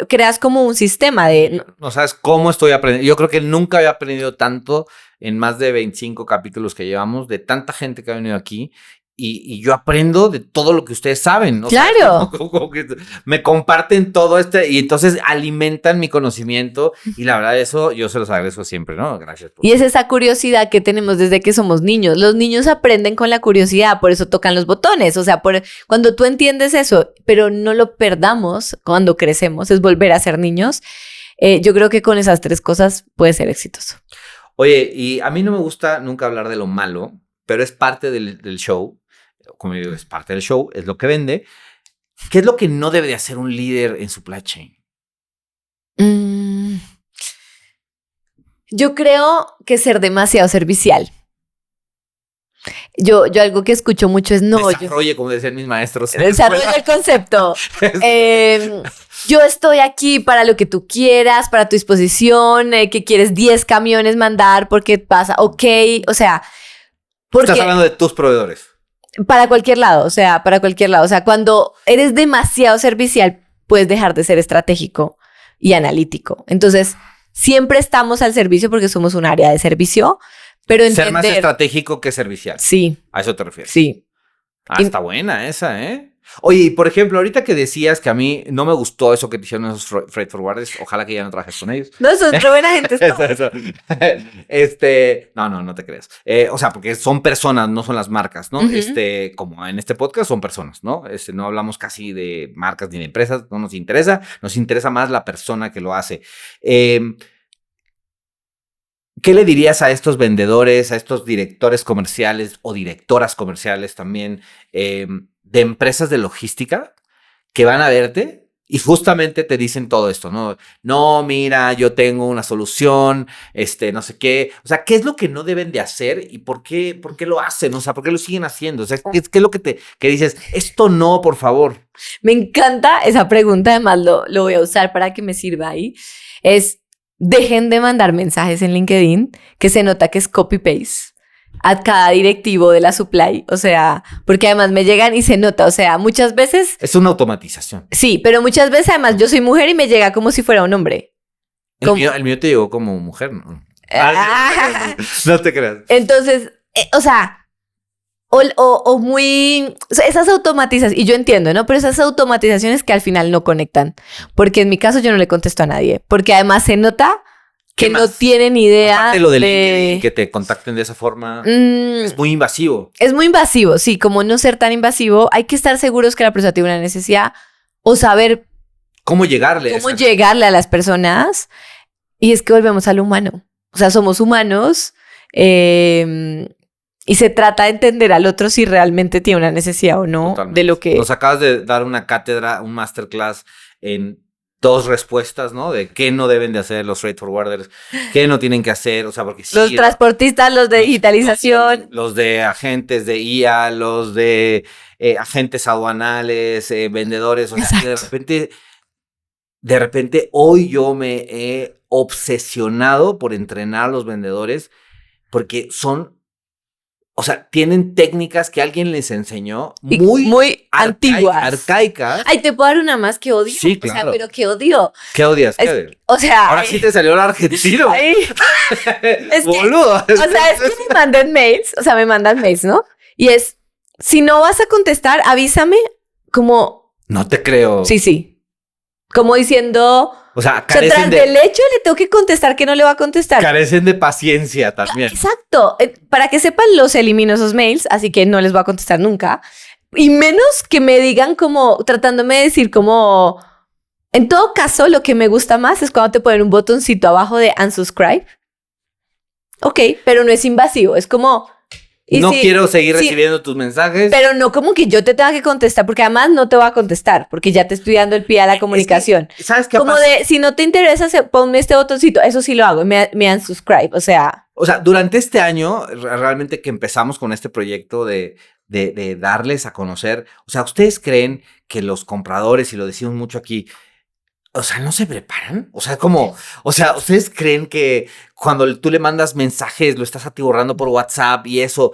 creas como un sistema de... No sabes cómo estoy aprendiendo. Yo creo que nunca había aprendido tanto en más de 25 capítulos que llevamos, de tanta gente que ha venido aquí. Y yo aprendo de todo lo que ustedes saben, ¿no? Claro. O sea, como que me comparten todo y entonces alimentan mi conocimiento y la verdad eso yo se los agradezco siempre, ¿no? Gracias. Y es esa curiosidad que tenemos desde que somos niños. Los niños aprenden con la curiosidad, por eso tocan los botones. O sea, cuando tú entiendes eso, pero no lo perdamos cuando crecemos, es volver a ser niños. Yo creo que con esas tres cosas puede ser exitoso. Oye, y a mí no me gusta nunca hablar de lo malo, pero es parte del show. Como digo, es parte del show, es lo que vende. ¿Qué es lo que no debe de hacer un líder en supply chain? Yo creo que ser demasiado servicial. Yo algo que escucho mucho es no. Desarrolle, como decían mis maestros. Desarrolla el concepto. Yo estoy aquí para lo que tú quieras, para tu disposición, que quieres 10 camiones mandar porque pasa, ok, o sea. Estás hablando de tus proveedores. Para cualquier lado, o sea, para cualquier lado. O sea, cuando eres demasiado servicial, puedes dejar de ser estratégico y analítico. Entonces, siempre estamos al servicio porque somos un área de servicio, pero entender... Ser más estratégico que servicial. Sí. ¿A eso te refieres? Sí. Está buena esa, ¿eh? Oye, y por ejemplo, ahorita que decías que a mí no me gustó eso que te hicieron esos freight forwarders, ojalá que ya no trabajes con ellos. No, son re buena gente. Eso. No te creas. O sea, porque son personas, no son las marcas, ¿no? Como en este podcast son personas, ¿no? No hablamos casi de marcas ni de empresas, no nos interesa más la persona que lo hace. ¿Qué le dirías a estos vendedores, a estos directores comerciales o directoras comerciales también de empresas de logística que van a verte y justamente te dicen todo esto, ¿no? No, mira, yo tengo una solución, no sé qué. O sea, ¿qué es lo que no deben de hacer y por qué lo hacen? O sea, ¿por qué lo siguen haciendo? O sea, ¿qué es lo que dices? Esto no, por favor. Me encanta esa pregunta, además lo voy a usar para que me sirva ahí. Dejen de mandar mensajes en LinkedIn que se nota que es copy-paste a cada directivo de la supply, o sea, porque además me llegan y se nota, o sea, muchas veces... Es una automatización. Sí, pero muchas veces además yo soy mujer y me llega como si fuera un hombre. El mío te llegó como mujer, ¿no? No te creas. Entonces, o sea... O muy... Esas automatizaciones, y yo entiendo, ¿no? Pero esas automatizaciones que al final no conectan. Porque en mi caso yo no le contesto a nadie. Porque además se nota que no tienen idea. Aparte lo de que te contacten de esa forma es muy invasivo. Es muy invasivo, sí. Como no ser tan invasivo, hay que estar seguros que la persona tiene una necesidad o saber cómo llegarle a las personas. Y es que volvemos a lo humano. O sea, somos humanos. Y se trata de entender al otro si realmente tiene una necesidad o no. Totalmente. De lo que... Nos acabas de dar una cátedra, un masterclass en 2 respuestas, ¿no? De qué no deben de hacer los freight forwarders, qué no tienen que hacer, o sea, porque los transportistas, los de digitalización. Los de agentes de IA, los de agentes aduanales, vendedores, o sea, de repente hoy yo me he obsesionado por entrenar a los vendedores porque o sea, tienen técnicas que alguien les enseñó muy antiguas. Arcaicas. Ay, te puedo dar una más que odio. Sí, claro. O sea, pero que odio. ¿Qué odias? O sea... Ahora sí te salió el argentino. Boludo. O sea, es que me mandan mails, ¿no? Y si no vas a contestar, avísame como... No te creo. Sí. Como diciendo... O sea, tras del hecho le tengo que contestar que no le va a contestar. Carecen de paciencia también. Exacto. Para que sepan, los elimino esos mails, así que no les voy a contestar nunca. Y menos que me digan como, tratándome de decir como, En todo caso, lo que me gusta más es cuando te ponen un botoncito abajo de unsubscribe. Ok, pero no es invasivo, es como... No quiero seguir recibiendo tus mensajes. Pero no como que yo te tenga que contestar, porque además no te voy a contestar, porque ya te estoy dando el pie a la comunicación. Es que, ¿sabes qué como pasa? de, si no te interesa, ponme este botoncito. Eso sí lo hago, me unsubscribe, o sea... Durante este año, realmente que empezamos con este proyecto de darles a conocer, o sea, ¿ustedes creen que los compradores, y lo decimos mucho aquí, o sea, no se preparan? O sea, ¿ustedes creen que cuando tú le mandas mensajes, lo estás atiborrando por WhatsApp y eso,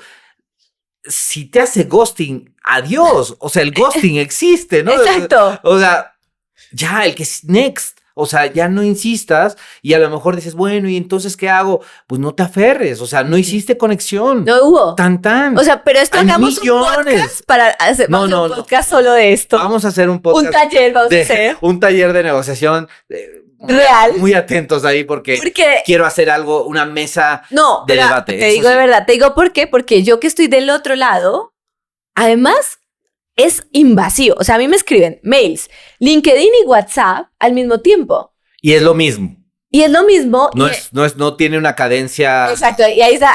si te hace ghosting, adiós? O sea, el ghosting existe, ¿no? Exacto. O sea, ya, el que es next. O sea, ya no insistas y a lo mejor dices, bueno, ¿y entonces qué hago? Pues no te aferres, o sea, no hiciste conexión. No hubo. Tan. O sea, pero esto Hay hagamos millones. un podcast para hacer un podcast solo de esto. Vamos a hacer un podcast. Un taller vamos a hacer. Un taller de negociación. Real. Muy atentos ahí porque quiero hacer algo, una mesa de debate. Te digo de verdad, te digo por qué, porque yo que estoy del otro lado, además es invasivo. O sea, a mí me escriben mails, LinkedIn y WhatsApp al mismo tiempo. Y es lo mismo. Y es lo mismo. No tiene una cadencia. Exacto, y ahí está,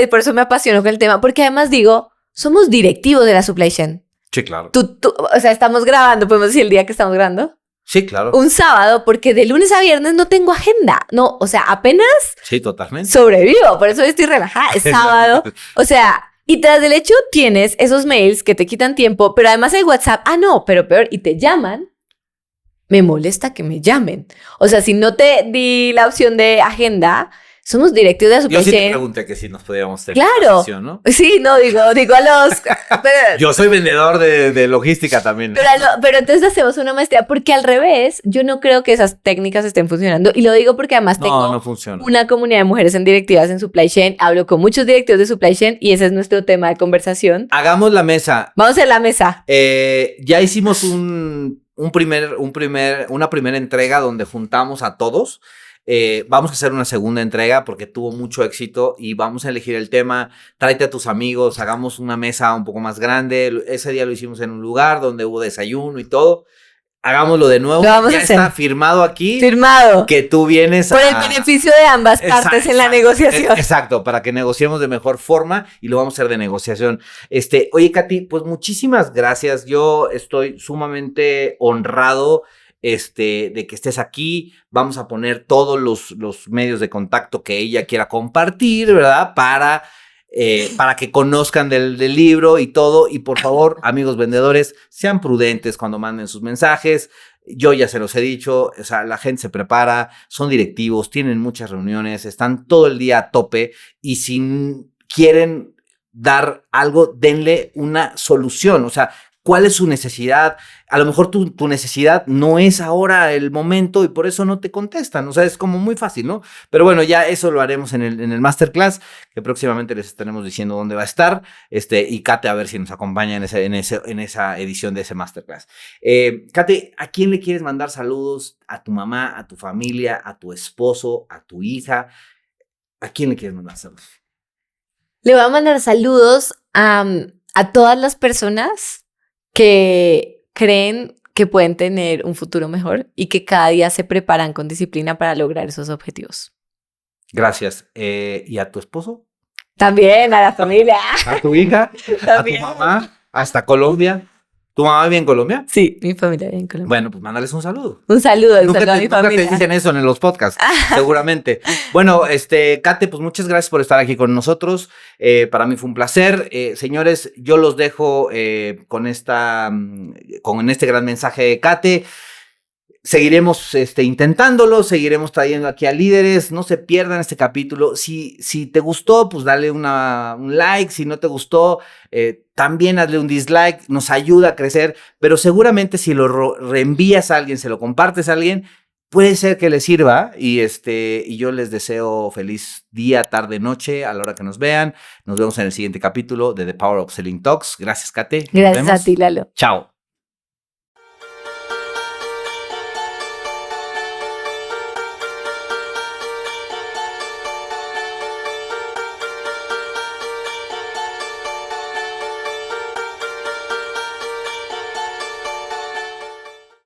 por eso me apasiono con el tema, porque además digo, somos directivos de la supply chain. Sí, claro. O sea, estamos grabando, podemos decir el día que estamos grabando. Sí, claro. Un sábado, porque de lunes a viernes no tengo agenda. No, o sea, apenas. Sí, totalmente. Sobrevivo, por eso estoy relajada. Es sábado. O sea, y tras del hecho tienes esos mails que te quitan tiempo, pero además hay WhatsApp. Ah, no, pero peor, y te llaman. Me molesta que me llamen. O sea, si no te di la opción de agenda, somos directivos de la supply chain. Yo sí te pregunté que si nos podíamos tener claro. sesión, ¿no? Sí, no, digo a los... Pero, yo soy vendedor de logística también. Pero entonces hacemos una maestría, porque al revés, yo no creo que esas técnicas estén funcionando. Y lo digo porque además tengo una comunidad de mujeres en directivas en supply chain. Hablo con muchos directivos de supply chain y ese es nuestro tema de conversación. Hagamos la mesa. Vamos a hacer la mesa. Ya hicimos una primera entrega donde juntamos a todos. Vamos a hacer una segunda entrega porque tuvo mucho éxito y vamos a elegir el tema. Tráete a tus amigos, hagamos una mesa un poco más grande. Ese día lo hicimos en un lugar donde hubo desayuno y todo. Hagámoslo de nuevo. Ya está firmado aquí. Firmado. Que tú vienes por el beneficio de ambas partes en la negociación. Exacto, para que negociemos de mejor forma y lo vamos a hacer de negociación. Oye, Katy, pues muchísimas gracias. Yo estoy sumamente honrado de que estés aquí. Vamos a poner todos los medios de contacto que ella quiera compartir, ¿verdad? Para que conozcan del libro y todo. Y por favor, amigos vendedores, sean prudentes cuando manden sus mensajes. Yo ya se los he dicho, o sea, la gente se prepara, son directivos, tienen muchas reuniones, están todo el día a tope y si quieren dar algo, denle una solución. O sea, ¿cuál es su necesidad? A lo mejor tu necesidad no es ahora el momento y por eso no te contestan. O sea, es como muy fácil, ¿no? Pero bueno, ya eso lo haremos en el masterclass, que próximamente les estaremos diciendo dónde va a estar. Y Kate, a ver si nos acompaña en esa edición de ese masterclass. Kate, ¿a quién le quieres mandar saludos? ¿A tu mamá, a tu familia, a tu esposo, a tu hija? ¿A quién le quieres mandar saludos? Le voy a mandar saludos a todas las personas que creen que pueden tener un futuro mejor y que cada día se preparan con disciplina para lograr esos objetivos. Gracias. ¿Y a tu esposo? También, a la familia. ¿A tu hija? También. ¿A tu mamá? ¿Hasta Colombia? ¿Tu mamá vive en Colombia? Sí, mi familia vive en Colombia. Bueno, pues mándales un saludo. Un saludo a mi familia. Nunca te dicen eso en los podcasts, seguramente. Bueno, Kate, pues muchas gracias por estar aquí con nosotros. Para mí fue un placer. Señores, yo los dejo con este gran mensaje de Kate. Seguiremos intentándolo, seguiremos trayendo aquí a líderes. No se pierdan este capítulo. Si te gustó, pues dale un like. Si no te gustó, también hazle un dislike. Nos ayuda a crecer. Pero seguramente si lo reenvías a alguien, se lo compartes a alguien, puede ser que les sirva. Y yo les deseo feliz día, tarde, noche, a la hora que nos vean. Nos vemos en el siguiente capítulo de The Power of Selling Talks. Gracias, Kate. Gracias a ti, Lalo. Chao.